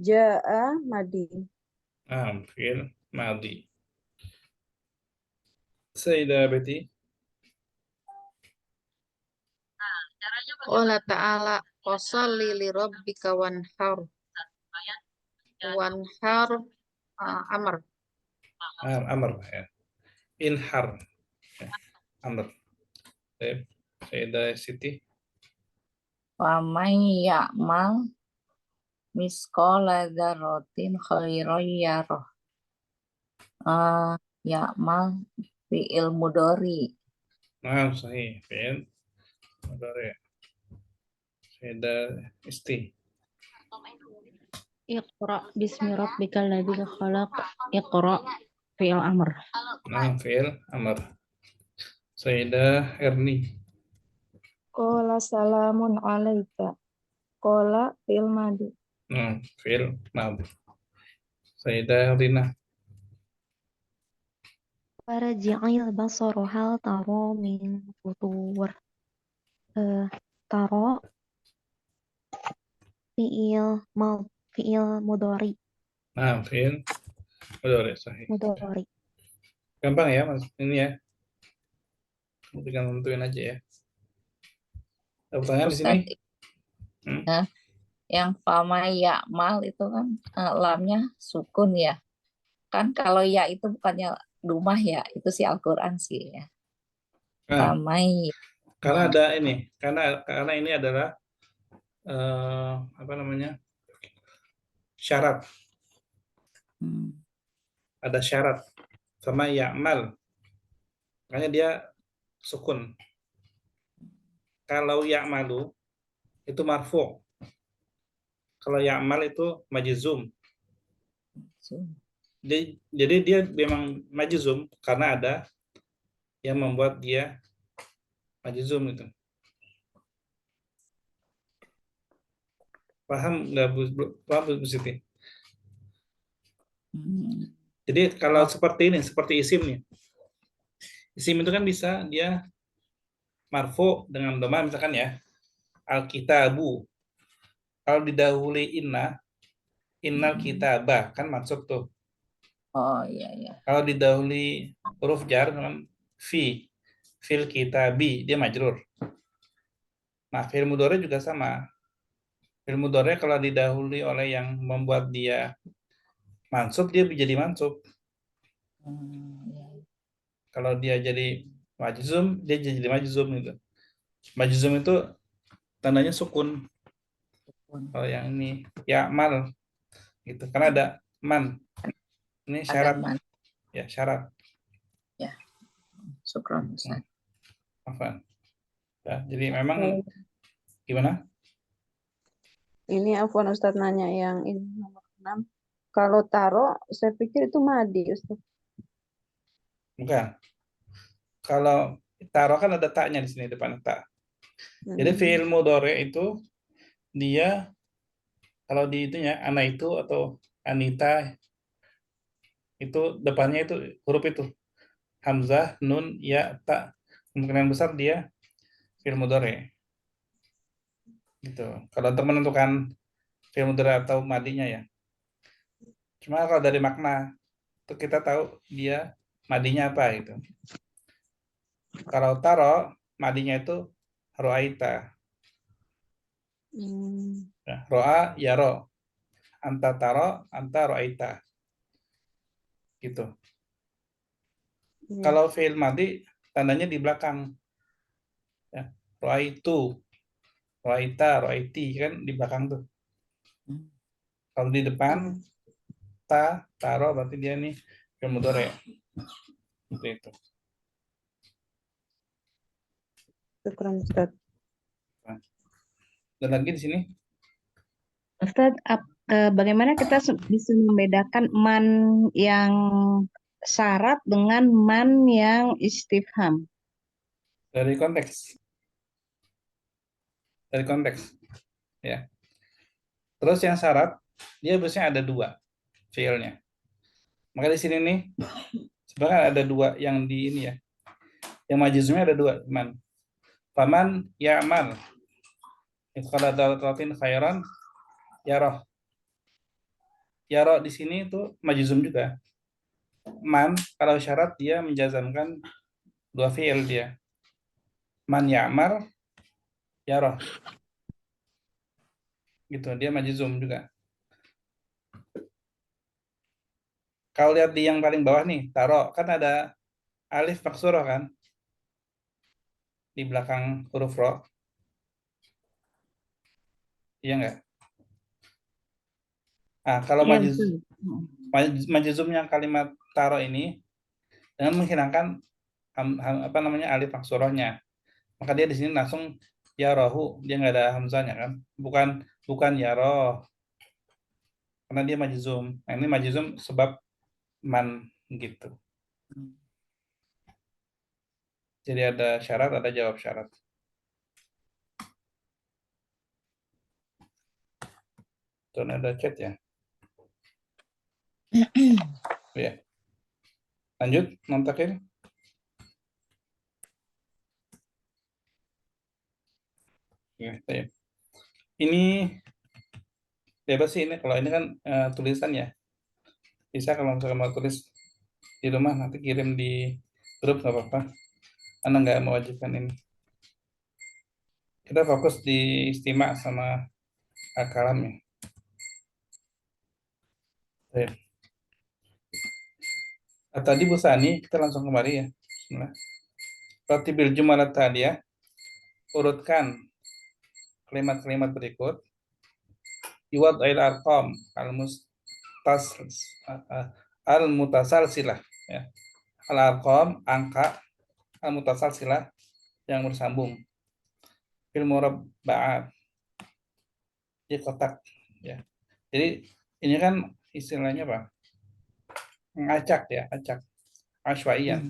Jaa madi. Fi'il madi. Sayyidah Betty. Qala ta'ala washolli li rabbika wanhar. Wanhar amr. Amr ya. Inhar ya. Amr. Baik. Sayyidah Siti. Faman ya'mal misqala dzarratin khairan yarah. Ya'mal fi'il mudhari. Nah, sahih. Fi'il mudhari. Sayyidah Isti. Iqra bismi rabbikal ladzi khalaq. Iqra fi'il amr. Nah, fi'il amr. Sayyidah Erni. Qala salamun alaika. Qala fil madi. Nah, fi'il madhi. Sayyidah Rina. Farji'il basara hal tara min futur. Tara fi'il mudhari. Nah, fi'il mudhari. Sahih. Mudhari. Gampang ya, Mas. Ini ya. Tinggal nentuin aja ya. Ada pertanyaan di sini? Ustaz, yang fama ya'mal itu kan lamnya sukun ya. Kan kalau ya itu bukannya rumah ya, itu sih Al-Qur'an sih ya. Nah, Famai. karena ada ini, karena ini adalah apa namanya? Syarat. Ada syarat sama ya'mal. Makanya dia sukun. Kalau ya'malu itu marfu. Kalau ya'mal itu majzum. Jadi dia memang majzum karena ada yang membuat dia majzum itu. Paham nggak Bu Siti? Jadi kalau seperti ini, seperti isim nih. Isim itu kan bisa dia marfu dengan dhamma misalkan ya. Al-kitabu. Kalau didahului innal kitabah kan maksud tuh. Oh iya iya. Kalau didahului huruf jar dengan fil kitabi dia majrur. Nah, fi'il mudhari juga sama. Fi'il mudhari kalau didahului oleh yang membuat dia mansub dia jadi mansub. Kalau dia jadi majzum dia jadi majzum gitu. Majzum itu tandanya sukun. Kalau yang ini ya'mal gitu. Karena ada man. Ini syarat. Ya, syarat. Ya. Syukran Ustaz. Afwan. Ya, jadi memang gimana? Ini Afwan Ustadz nanya yang ini nomor 6. Kalau taro, saya pikir itu madi Ustadz. Bukan. Kalau taro kan ada taknya di sini depan tak. Jadi fi'il mudhari itu dia kalau di itunya ana itu atau anita itu depannya itu huruf itu hamzah, nun, ya, ta. Kemungkinan besar dia fi'il mudhari. Gitu. Kalau untuk menentukan fi'il mudhari atau madinya ya. Cuma kalau dari makna itu kita tahu dia madinya apa gitu. Kalau taro madinya itu ro'aita. Ro'a ya ro. Anta taro, anta ro'aita. Gitu. Kalau fi'il madi tandanya di belakang. Ya, ro'aitu, ro'aita, ro'aiti kan di belakang tuh. Kalau di depan taro berarti dia nih fi'il mudhari. Seperti itu. Syukran Ustaz. Dan lagi di sini Ustadz, bagaimana kita bisa membedakan man yang syarat dengan man yang istifham? dari konteks. Dari konteks. Ya. Terus yang syarat dia biasanya ada dua fiilnya. Maka di sini nih sebenarnya ada dua yang di ini ya. Yang majzumnya ada dua, man. Faman ya'mal. Qala daratin khairan yarah. Yarah di sini itu majzum juga. Man kalau syarat dia menjazamkan dua fiil dia. Man ya'mal yarah. Gitu, dia majzum juga. Kalau lihat di yang paling bawah nih, taro kan ada alif maksurah kan di belakang huruf ro. Iya nggak? Nah, kalau Iya, betul. majzum yang kalimat taro ini dengan menghilangkan apa namanya alif maksurahnya, maka dia di sini langsung ya rohu, dia nggak ada hamzahnya kan, bukan ya roh, karena dia majzum. Nah, ini majzum sebab man gitu. Jadi ada syarat, ada jawab syarat. Tuh ada chat ya. Ya. Lanjut, Nantakil. Ya, saya. Ini bebas sih ini. Kalau ini kan tulisan ya. Bisa kalau misalkan mau tulis di rumah nanti kirim di grup nggak apa-apa. Anda nggak mewajibkan ini. Kita fokus di istimak sama kalamnya. Baik. Nah, tadi Bu Sani, kita langsung kembali ya. Bismillah. Ratibil jumalat tadi ya. Urutkan kalimat-kalimat berikut. Iwad ail arqam al-mutasalsilah ya. Al-arqam angka al-mutasalsilah yang bersambung. Fil murabba'at di kotak ya. Jadi ini kan istilahnya apa? Ngacak ya, acak. Asywaiyah.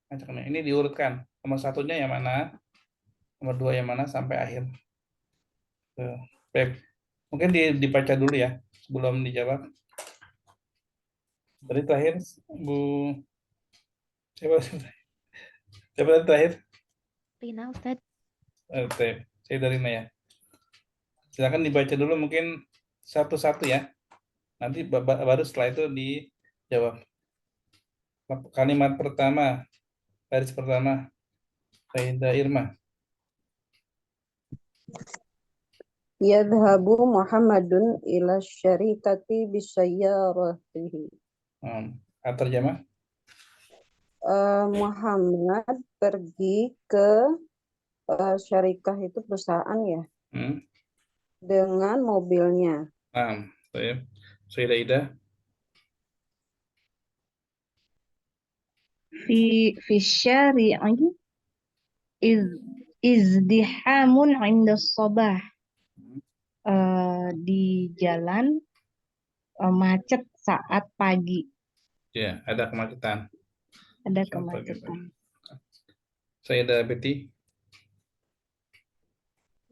Acak ini diurutkan. Nomor satunya yang mana? Nomor dua yang mana sampai akhir. Baik. Mungkin dibaca dulu ya sebelum dijawab. Dari terakhir Bu siapa terakhir? Rina, Ustadz. Saya dari Rina ya. Silakan dibaca dulu mungkin satu-satu ya. Nanti baru setelah itu dijawab. Kalimat pertama, baris pertama, Sayyidah Irma. Yadhabu Muhammadun ila syarikati bisayyaratihi. Terjemah. Muhammad pergi ke syarikah itu perusahaan ya, dengan mobilnya. Sayyidah Ida. Fi syari'i izdihamun 'inda sabah. Di jalan macet saat pagi. Ya, ada kemacetan. Ada kemacetan. Sayyidah Betty.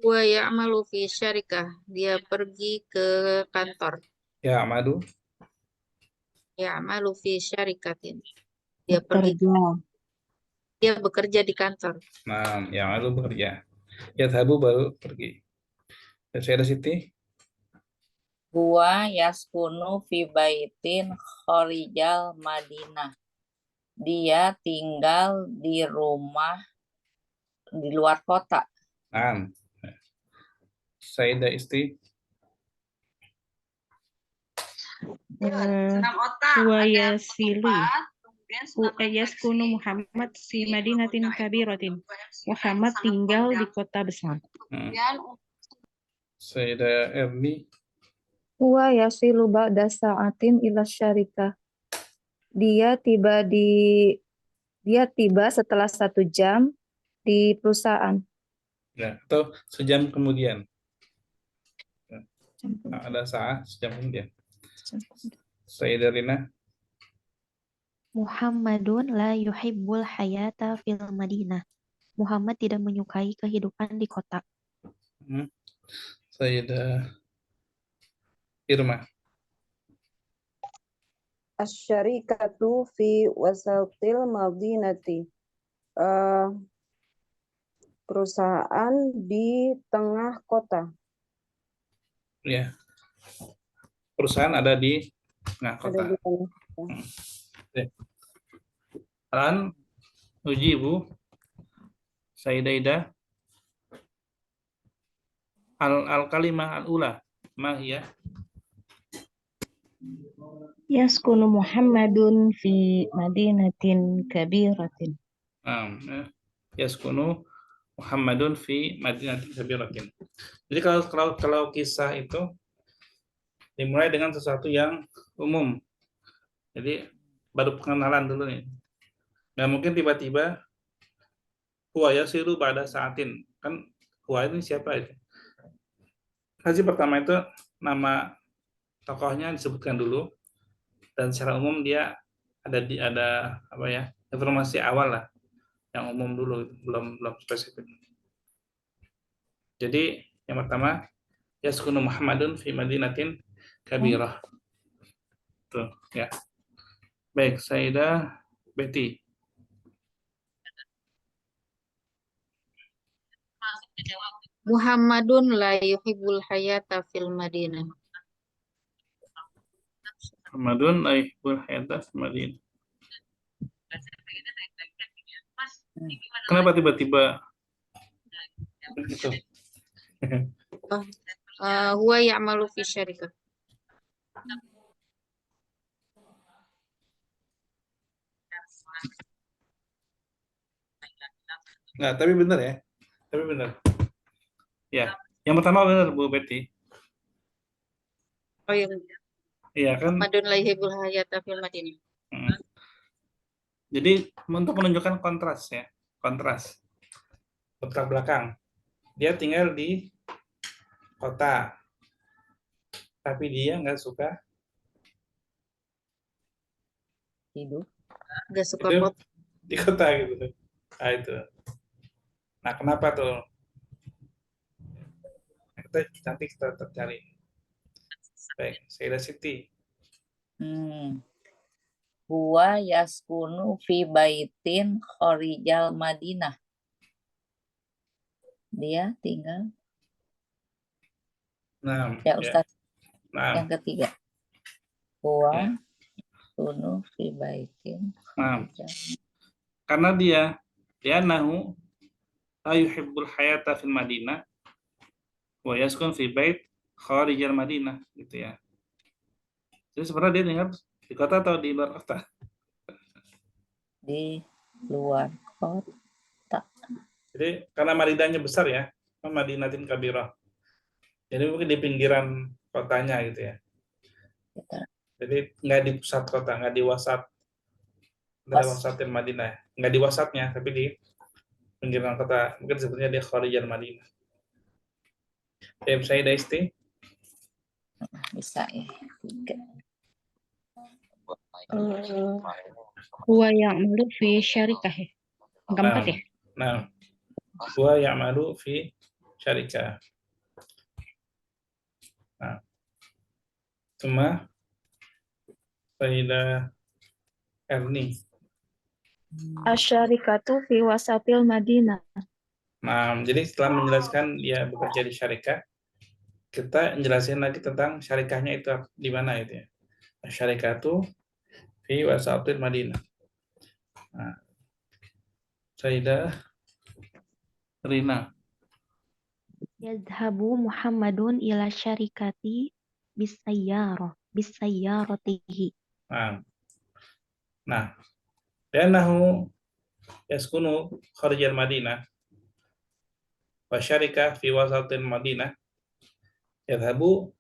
Wa ya'malu fi syarikah. Dia pergi ke kantor. Ya, Amadu. Ya'malu fi syarikatin. Dia bekerja di kantor. Nah, ya Amadu bekerja. Yadhabu baru pergi. Sayyidah Siti. Huwa yaskunu fi baitin khorijal Madinah. Dia tinggal di rumah di luar kota. Nah, Sayyidah Isti. Wa yaskunu Muhammad fi madinatin kabiratin. Muhammad tinggal di kota besar. Sayyidah Erni. Huwa yasilu ba'da sa'atin ila syarikah. Dia tiba setelah 1 jam di perusahaan. Ya, atau sejam kemudian. Ada saat sejam kemudian. Sayyidah Rina. Muhammadun la yuhibbul hayata fil Madinah. Muhammad tidak menyukai kehidupan di kota. Sayyidah Irma. Asyarikatu fi wasatil madinati. Perusahaan di tengah kota. Ya. Perusahaan ada di tengah kota. Ada di tengah kota. An uji Ibu. Sayyidah Ida. Al kalimah al ula. Ma hiya? Yaskunu Muhammadun fi madinatin kabiratin. Yaskunu Muhammadun fi madinatin kabiratin. Jadi kalau kisah itu dimulai dengan sesuatu yang umum. Jadi baru pengenalan dulu nih. Nah mungkin tiba-tiba huwa yasiru ba'da sa'atin. Kan huwa ini siapa itu? Haji pertama itu nama tokohnya disebutkan dulu, dan secara umum dia ada apa ya, informasi awal lah yang umum dulu, belum spesifik. Jadi yang pertama yaskunu Muhammadun fi madinatin kabirah. Tuh ya. Baik, Sayyidah Betty. Muhammadun la yuhibbul hayata fil Madinah. Muhammadun la yuhibbul hayata fil Madinah. Kenapa tiba-tiba begitu? Huwa ya'malu fi syarikah. Nah, tapi benar ya. Tapi benar. Ya, yang pertama benar Bu Betty. Oh iya. Iya kan? Muhammadun la yuhibbul hayata fil Madinah. Jadi untuk menunjukkan kontras ya, kontras latar belakang. Dia tinggal di kota, tapi dia nggak suka Hidup. Gak suka hidup kota. di kota gitu. Nah itu. Nah kenapa tuh? Nanti kita cari. Baik, Sayyidah Siti. Huwa yaskunu fi baitin khorijal Madinah. Dia tinggal. Nah, Ya Ustaz, Nah, yang ketiga. Huwa yaskunu fi baitin khorijal. Karena dia nahu la yuhibbul hayata fil Madinah wa yaskun fi bait kharijal Madinah gitu ya. Jadi sebenarnya dia tinggal di kota atau di luar kota? Di luar kota. Jadi karena Madinahnya besar ya, Madinatin Kabirah. Jadi mungkin di pinggiran kotanya gitu ya. Jadi nggak di pusat kota, nggak di wasat. Wasatin Madinah, nggak di wasatnya, tapi di pinggiran kota. Mungkin sebetulnya di kharijal Madinah. Saya Daisti. Bisa ya. 3. Huwa ya'malu fi syarikah. Keempat ya? Nah, huwa ya'malu fi syarikah. Nah, cuma Sayyidah Erni. Asyarikatu fi wasatil Madinah. Nah, jadi setelah menjelaskan dia bekerja di syarikah, kita jelasin lagi tentang syarikahnya itu di mana itu ya. Syarikatu fi wasatil Madinah. Nah, Sayyidah Rina. Yadhabu Muhammadun ila syarikati bisayyaratihi. Nah, li'annahu yaskunu kharijal Madinah wa syarikah fi wasatil Madinah yadhabu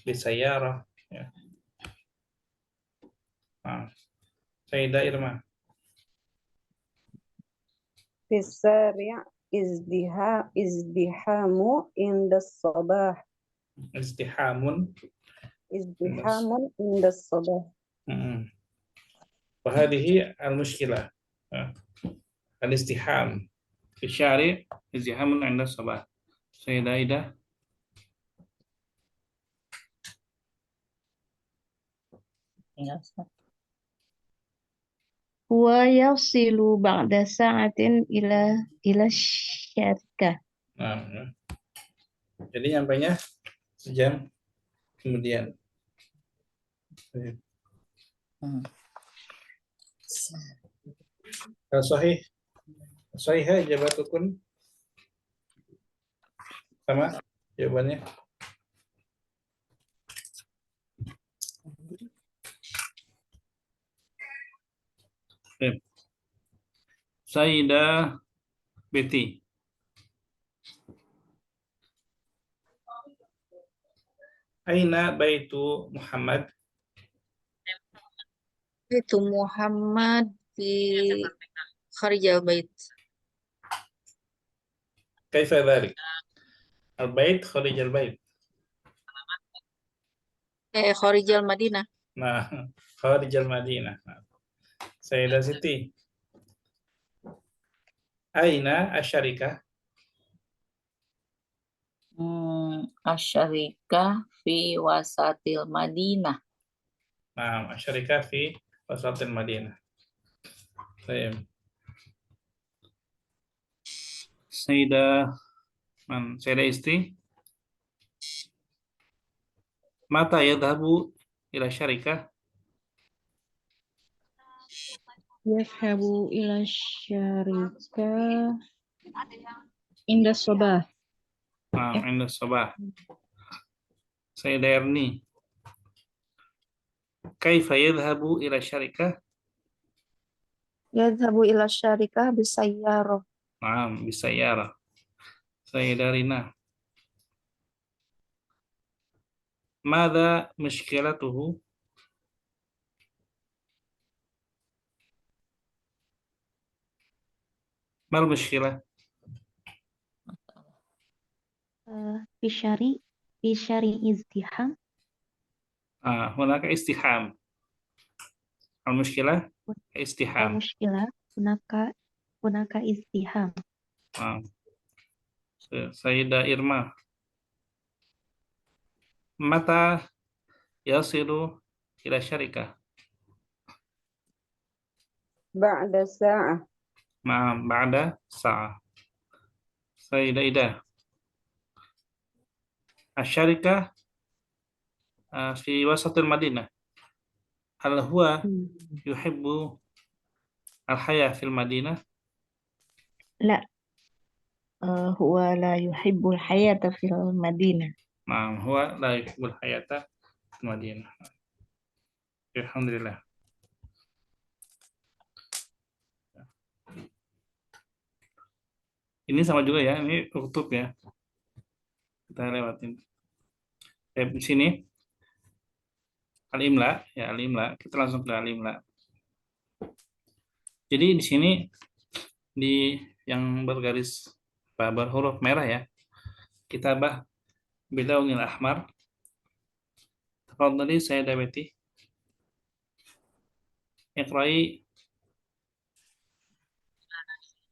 bisayyarah. Ya. Nah, Sayyidah Irma. Fisari' izdihamu inda sabah. Izdihamun inda sabah. Wahadihi al-mushkilah. Al-izdiham fi syari' izdihamun inda sabah. Sayyidah Ida. Huwa yasilu ba'da sa'atin ila syarikah. Nah, jadi nyampainya sejam kemudian. Sahih jawabatukun sama jawabannya. Sayyidah Betty. Aina baitu Muhammad? Itu Muhammad fi kharijal bait. Kaifa dzalik? Al-bait kharij al-bait. Kharijal Madinah. Nah, kharij al-Madinah. Sayyidah Siti. Aina asyarikah? Asyarikah fi wasatil Madinah. Nah, asyarikah fi wasatil Madinah. Baik. Sayyidah Istri. Mata yadhabu ila syarikah? Yadhhabu ila syarika inda sobah. Nah, inda sabah. Sayyidah Erni. Kaifa yadhabu ila syarikah? Yadhabu ila syarikah bisayyarah. Nah, bisa ya. Sayyidah Rina. Mada muskilatuhu? Mal muskilah? Bishari izdiham. Hunaka istiham. Al-muskilah istiham. Al-mushkilah hunaka izdiham. Sayyidah Irma. Mata yasilu ila syarikah? Ba'da sa'ah. Ba'da sa'ah. Sayyidah Ida. Asyarikah fi wasatil Madinah. Hal huwa yuhibbu al-haya fil Madinah? La, huwa la yuhibbul hayata fil Madinah. Huwa la yuhibbul hayata fil Madinah. Alhamdulillah. Ini sama juga ya, ini uktub ya. Kita lewatin. Di sini Al-Imla, ya Al-Imla. Kita langsung ke Al-Imla. Jadi di sini di yang bergaris berhuruf merah ya. Kitabah bilaunil ahmar. Tafadhali Sayyidah Betty. Iqra'i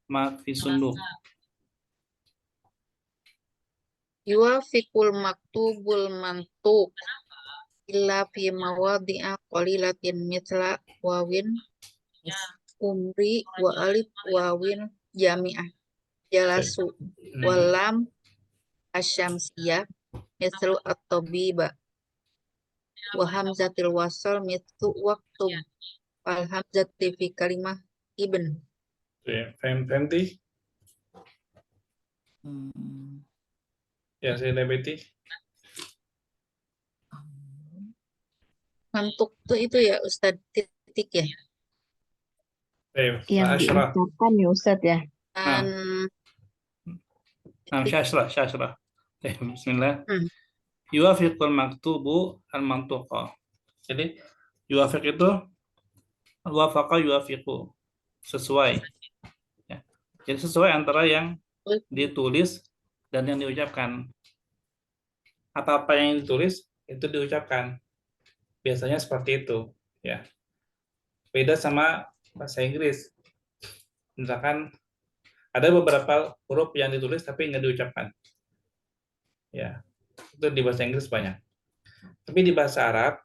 ma fi sunduq. Yuwafiqul maktubul mantuq illa fi mawadhi'a qalilatin mithla wawin umri wa alif wawin jami'ah jalasu walam asyamsiyah mithlu at-tabiba wa hamzatil wasal mithlu waqtum wal hamzati fi kalimah ibn. Fahimti? Ya, Sayyidah Betty. Mantuk tuh itu ya Ustadz titik ya. Yang diucapkan ya Ustadz ya. Dan Syasrah. Bismillah. Yuwafiqul maktubu al-mantuqa. Jadi yuwafiq itu wafaqa yuwafiqu. Sesuai. Ya. Jadi sesuai antara yang ditulis dan yang diucapkan. Apa-apa yang ditulis itu diucapkan. Biasanya seperti itu, ya. Beda sama bahasa Inggris. Misalkan ada beberapa huruf yang ditulis tapi nggak diucapkan. Ya, itu di bahasa Inggris banyak. Tapi di bahasa Arab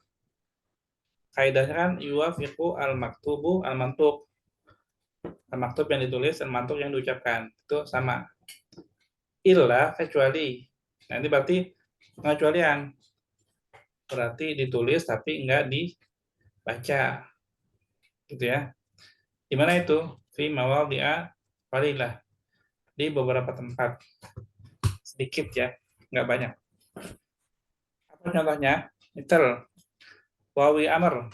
kaidahnya kan yuwafiqu al-maktubu al-mantuq. Al-maktub yang ditulis, al-mantuq yang diucapkan. Itu sama. Illa kecuali. Nah, ini berarti pengecualian. Berarti ditulis tapi nggak dibaca. Gitu ya. Di mana itu? Fi mawadhi'a qalilah. Di beberapa tempat. Sedikit ya, nggak banyak. Apa contohnya? Misal wawi amr.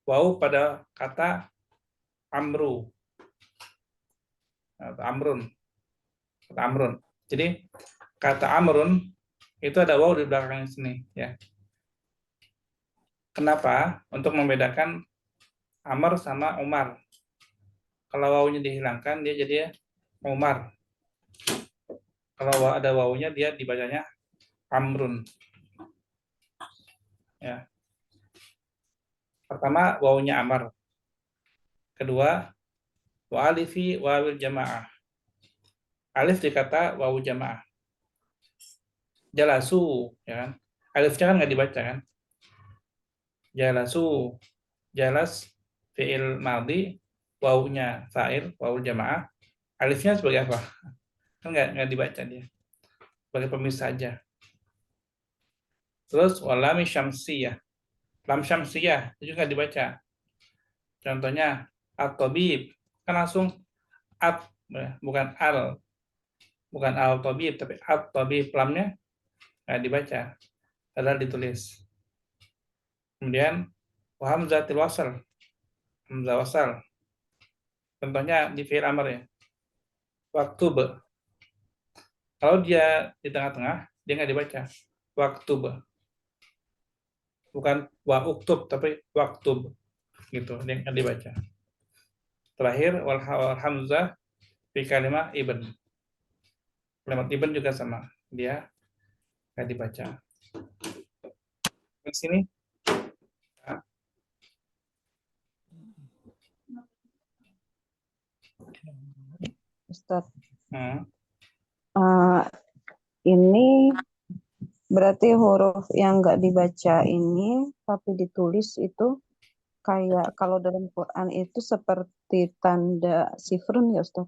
Waw pada kata amru atau amrun. Kata amrun. Jadi kata amrun itu ada waw di belakang sini ya. Kenapa? Untuk membedakan Amr sama Umar. Kalau wawunya dihilangkan dia jadi Umar. Kalau ada wawunya dia dibacanya Amrun. Ya. Pertama wawunya Amr. Kedua wa alifi wawil jamaah. Alif dikata wawu jamaah. Jalasu, ya kan? Alifnya kan nggak dibaca kan? Jalasu, jalas fi'il madhi, wawunya fa'il, wawu jamaah. Alifnya sebagai apa? Kan nggak dibaca dia. Sebagai pemisah saja. Terus walami syamsiyah. Lam syamsiyah itu juga dibaca. Contohnya at-tabib kan langsung at, bukan al. Bukan al-tabib tapi at-tabib, lamnya nggak dibaca. Padahal ditulis. Kemudian wa hamzatil wasal. Hamzah wasal. Contohnya di fi'il amr ya. Waktub. Kalau dia di tengah-tengah, dia nggak dibaca. Waktub. Bukan wa uktub, tapi waktub. Gitu, dia nggak dibaca. Terakhir, wal hamzah fi kalimah ibn. Kalimat ibn juga sama. Dia nggak dibaca. Di sini. Ustaz. Hmm. Ini berarti huruf yang nggak dibaca ini tapi ditulis itu kayak kalau dalam Quran itu seperti tanda sifrun ya Ustaz.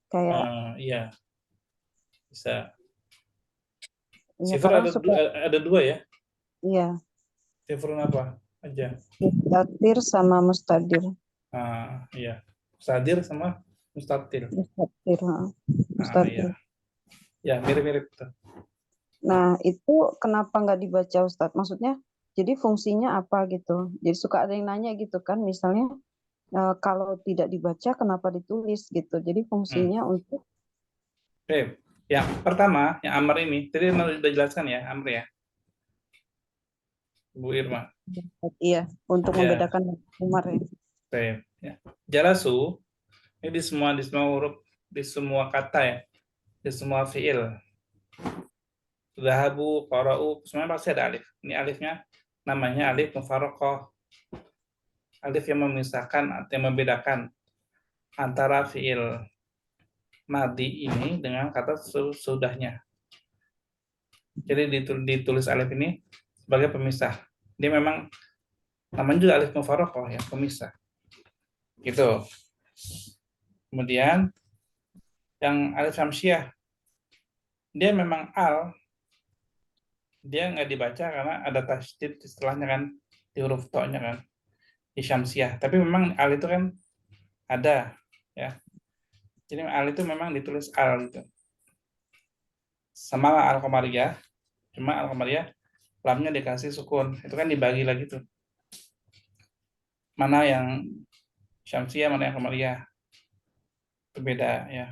Kayak Iya. Bisa. ya, Sifr karena ada dua ya? Iya. Sifrun apa aja? Mustatir sama mustadir. Iya. Mustadir sama mustatir. Mustatir. Mustatir. Iya. Ya, mirip-mirip. Nah, itu kenapa nggak dibaca Ustadz? Maksudnya, jadi fungsinya apa gitu? Jadi suka ada yang nanya gitu kan, misalnya kalau tidak dibaca kenapa ditulis gitu? Jadi fungsinya untuk Oke. Yang pertama, yang Amr ini, tadi sudah jelaskan ya, Amr ya. Bu Irma. iya, untuk Ya. membedakan Umar ya. Oke. Ya. Jalasu, ini di semua huruf, di semua kata ya, di semua fiil. Zahabu, qara'u, semuanya pasti ada alif. Ini alifnya namanya alif mufaraqah. Alif yang memisahkan atau yang membedakan antara fiil madi ini dengan kata sudahnya. Jadi ditulis alif ini sebagai pemisah. Dia memang namanya juga alif mufaraqah ya, pemisah. Gitu. Kemudian yang alif syamsiah, dia memang al, dia nggak dibaca karena ada tasydid setelahnya kan, di huruf to-nya kan, di syamsiah. Tapi memang al itu kan ada ya. Jadi al itu memang ditulis al gitu. Sama al-qamariyah, cuma al-qamariyah lamnya dikasih sukun. Itu kan dibagi lagi tuh. Mana yang syamsiah, mana yang qamariyah. Itu beda ya.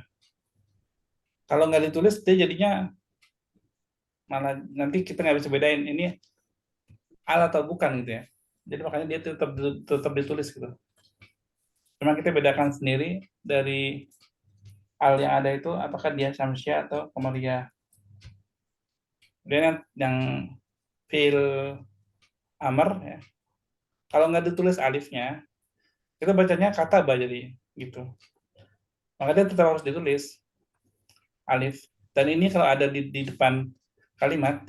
Kalau nggak ditulis dia jadinya malah nanti kita nggak bisa bedain ini al atau bukan gitu ya. Jadi makanya dia tetap ditulis gitu. Cuma kita bedakan sendiri dari al yang ada itu apakah dia syamsiah atau qamariyah. Kemudian yang fiil amr ya. Kalau nggak ditulis alifnya, kita bacanya kataba jadi gitu. Maka dia tetap harus ditulis alif. Dan ini kalau ada di depan kalimat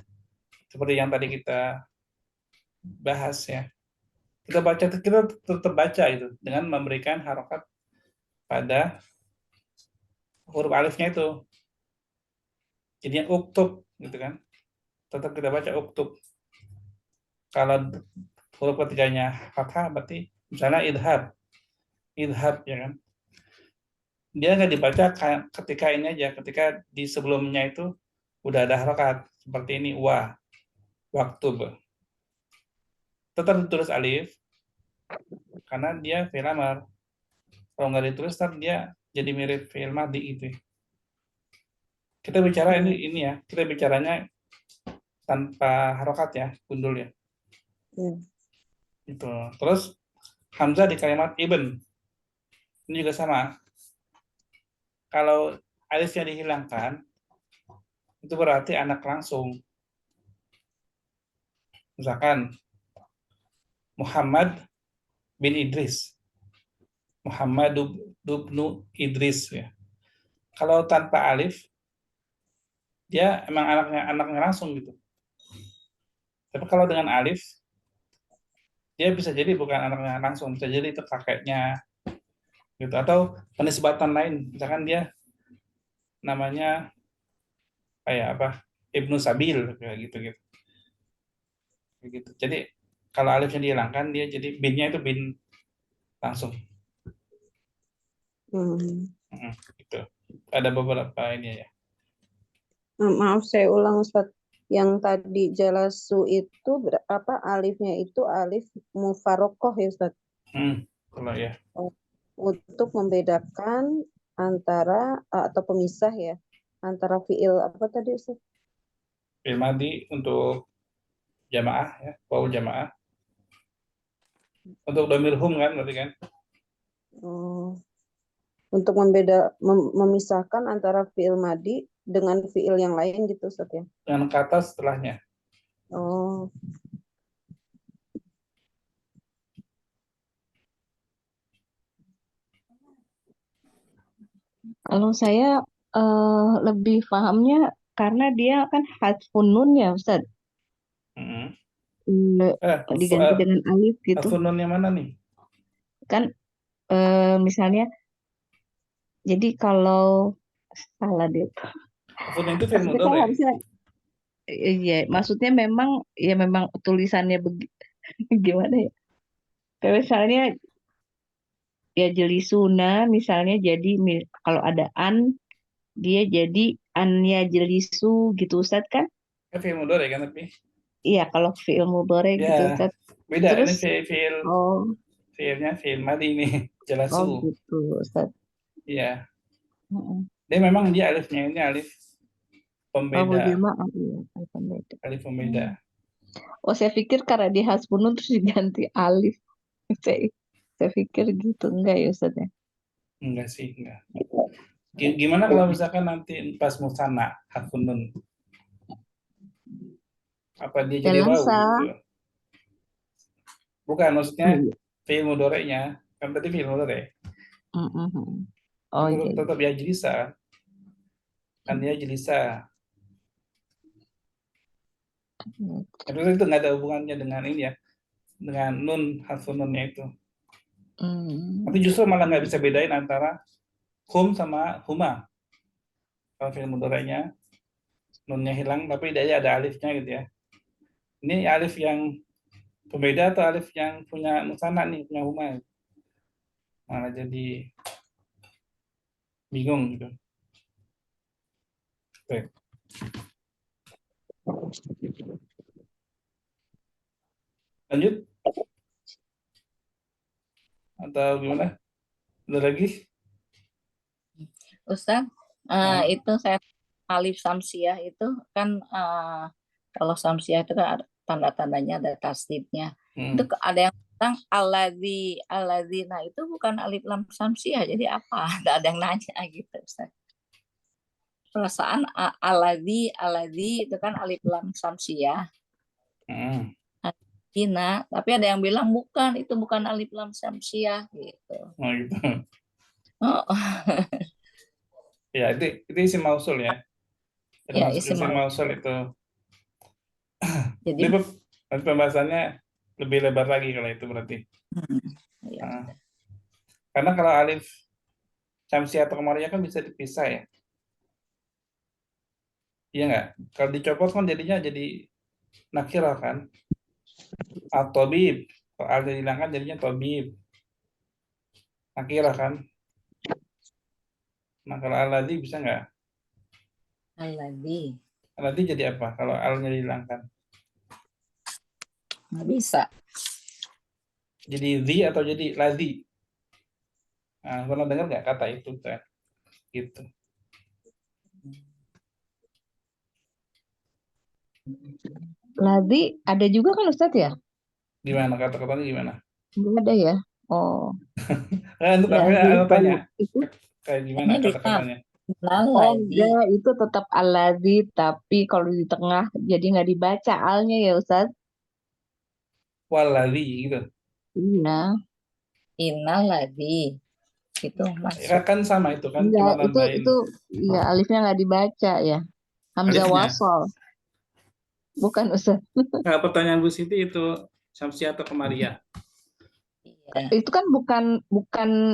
seperti yang tadi kita bahas ya. Kita tetap baca itu dengan memberikan harokat pada huruf alifnya itu. Jadinya uktub gitu kan. Tetap kita baca uktub. Kalau huruf ketiganya fathah berarti misalnya idhab. Idhab ya kan. Dia nggak dibaca ketika ini aja, ketika di sebelumnya itu udah ada harokat seperti ini waktub. Tetap ditulis alif karena dia fi'il amr. Kalau nggak ditulis, ntar dia jadi mirip fi'il madhi gitu. Kita bicara ini ya, kita bicaranya tanpa harokat ya, gundul ya. Itu. Terus hamzah di kalimat ibn. Ini juga sama. Kalau alifnya dihilangkan, itu berarti anak langsung. Misalkan Muhammad bin Idris. Muhammad ibnu Idris ya. Kalau tanpa alif, dia emang anaknya langsung gitu. Tapi kalau dengan alif, dia bisa jadi bukan anaknya langsung, bisa jadi itu kakeknya gitu, atau penisbatan lain. Misalkan dia namanya kayak apa? Ibnu Sabil kayak gitu. Gitu. Jadi kalau alifnya dihilangkan, dia jadi binnya itu bin langsung. Gitu. Ada beberapa ini ya. Maaf, saya ulang Ustaz. Yang tadi jalasu itu alifnya itu alif mufarokoh ya Ustaz. Kalau ya. Untuk membedakan antara atau pemisah ya antara fiil apa tadi Ustaz? Fi'il madhi untuk jamaah ya, waul jamaah. Untuk dhamir hum kan berarti kan? Untuk memisahkan antara fiil madhi dengan fiil yang lain gitu Ustaz ya. Dengan kata setelahnya. Oh. Kalau saya lebih pahamnya karena dia kan hadfun nun ya Ustaz. Diganti dengan alif gitu. Hadfun nun yang mana nih? Kan misalnya, jadi kalau salah deh. Hadfun nun itu fi'il Maksudnya kan mudhari. harusnya, iya, maksudnya memang tulisannya gimana ya? Kayak misalnya ya jelisuna misalnya, jadi kalau ada an dia jadi annya jelisu gitu Ustaz kan? Fi'il mudhari kan tapi. Iya, kalau fi'il mudhari gitu Ya, Ustaz. beda. Terus Ini fi'ilnya fi'il madhi ini, jalasu. gitu Ustaz. Iya. Dia memang dia alifnya ini alif pembeda. Alif pembeda. Oh, saya pikir karena dia hasbun nun terus diganti alif. Saya pikir gitu, enggak ya Ustaz ya? Enggak sih, enggak. Gimana kalau misalkan nanti pas musanna harfun nun? Apa dia jadi wawu gitu? Bukan, maksudnya fi'il mudhari'nya. Kan tadi fi'il mudhari'. Tetap ya jelisa. Kan dia jelisa. Tapi itu nggak ada hubungannya dengan ini ya. Dengan nun, harfun nunnya itu. Tapi justru malah nggak bisa bedain antara hum sama huma. Kalau fi'il mudhari'nya nunnya hilang, tapi dia ada alifnya gitu ya. Ini alif yang pembeda atau alif yang punya musanna nih, punya huma. Malah jadi bingung gitu. Oke. Lanjut? Atau gimana? Ada lagi? Ustaz, itu saya alif samsiah itu kan kalau samsiah itu kan tanda-tandanya ada tasdidnya. Itu ada yang bilang aladzina itu bukan alif lam samsiah, jadi apa? Ada yang nanya gitu Ustaz. Perasaan aladzi itu kan alif lam samsiah. Cina, tapi ada yang bilang bukan, itu bukan alif lam samsiah gitu. Oh gitu. Oh. Ya, itu isim mausul ya. Ya, isim mausul itu. Jadi nanti pembahasannya lebih lebar lagi kalau itu berarti. Ya. Karena kalau alif samsiah atau qamariyah kan bisa dipisah ya. Iya nggak? Kalau dicopot kan jadinya jadi nakirah kan. At-tabib. Kalau alif dihilangkan jadinya tabib. Nakirah kan. Nah kalau aladzi bisa nggak? Aladzi jadi apa kalau alnya dihilangkan? Nggak bisa. Jadi zi atau jadi ladzi? Nah, pernah dengar nggak kata itu? Ustaz? Gitu. Ladzi ada juga kan Ustadz ya? Gimana kata-katanya gimana? Nggak ada ya? Oh, Itu tapi ladzi ada tanya itu. kayak gimana Ini lima. kata-katanya? Innal Oh ladzi. enggak, itu tetap aladzi, tapi kalau di tengah jadi nggak dibaca alnya ya Ustadz. Waladzi gitu. Iya. Innal ladzi. Itu Ya, masuk. kan sama itu kan Enggak, cuma itu nambahin ya alifnya nggak dibaca ya. Hamzah alifnya. wasol. Bukan Ustadz. Nah, pertanyaan Bu Siti itu Syamsiah atau Qamariyah? Iya. Itu kan bukan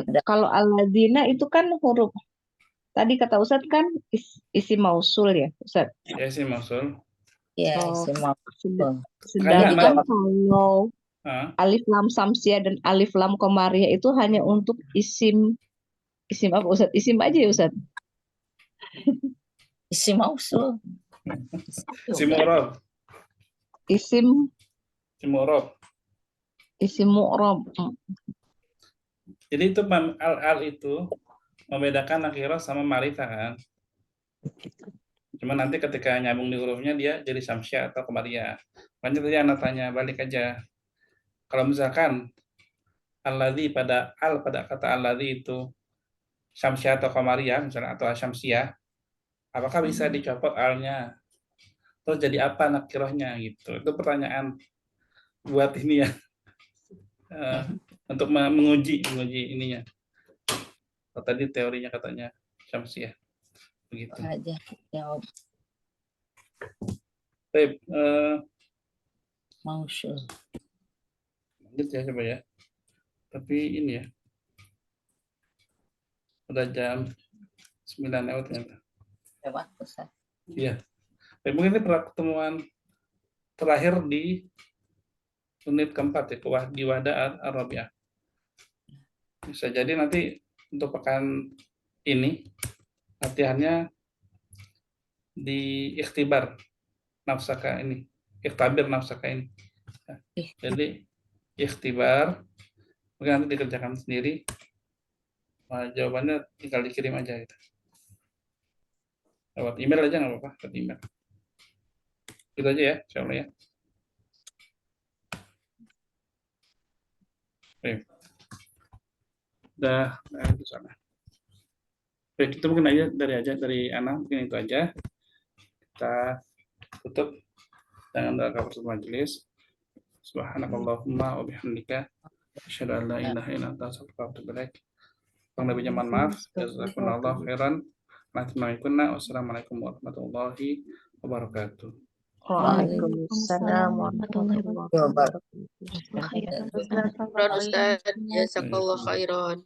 Ada. kalau alladzina itu kan huruf. Tadi kata Ustadz kan isi mausul ya Ustadz. Ya sih maksud. Iya, Oh, isi mausul. sedangkan Makanya, kalau Hah? alif lam samsiah dan alif lam qamariyah itu hanya untuk isim apa Ustadz? Isim aja ya Ustadz. Isi mausul. Simurab, Isim Simurab. mu'rab. Jadi itu al itu membedakan nakirah sama ma'rifah kan. Cuma nanti ketika nyambung di hurufnya dia jadi Syamsiah atau Qamariyah. Makanya tadi anak tanya balik aja. Kalau misalkan alladzi pada kata alladzi itu Syamsiah atau Qamariyah misalnya atau Syamsiah, apakah bisa dicopot alnya? Terus jadi apa nakirahnya gitu? Itu pertanyaan buat ini ya. Untuk menguji ininya. Oh, tadi teorinya katanya Syamsiah. Begitu. Aja jawab Baik, mausul. lanjut ya coba ya. Tapi ini ya. Udah jam 9 lewat ternyata. Lewat Ustaz. Iya. Baik, mungkin ini pertemuan terakhir di unit keempat ya, di Wadah Ar-Rabi'ah. Bisa jadi nanti untuk pekan ini latihannya di ikhtibar nafsaka ini, ikhtabir nafsaka ini. Jadi ikhtibar, mungkin nanti dikerjakan sendiri. Nah, jawabannya tinggal dikirim aja gitu. Lewat email aja nggak apa-apa, lewat email. Gitu aja ya, insya Allah ya. Baik. Udah itu sana. Baik, itu mungkin aja dari Ana, mungkin itu aja. Kita tutup dengan doa kafaratul majelis. Subhanakallahumma wa bihamdika asyhadu an la ilaha illa anta astaghfiruka wa atubu ilaik. Bang Nabi mohon maaf. Jazakumullahu khairan. Wassalamualaikum warahmatullahi wabarakatuh. Waalaikumsalam warahmatullahi warahmatullahi wabarakatuh. wabarakatuh. Ustaz, jazakallah khairan.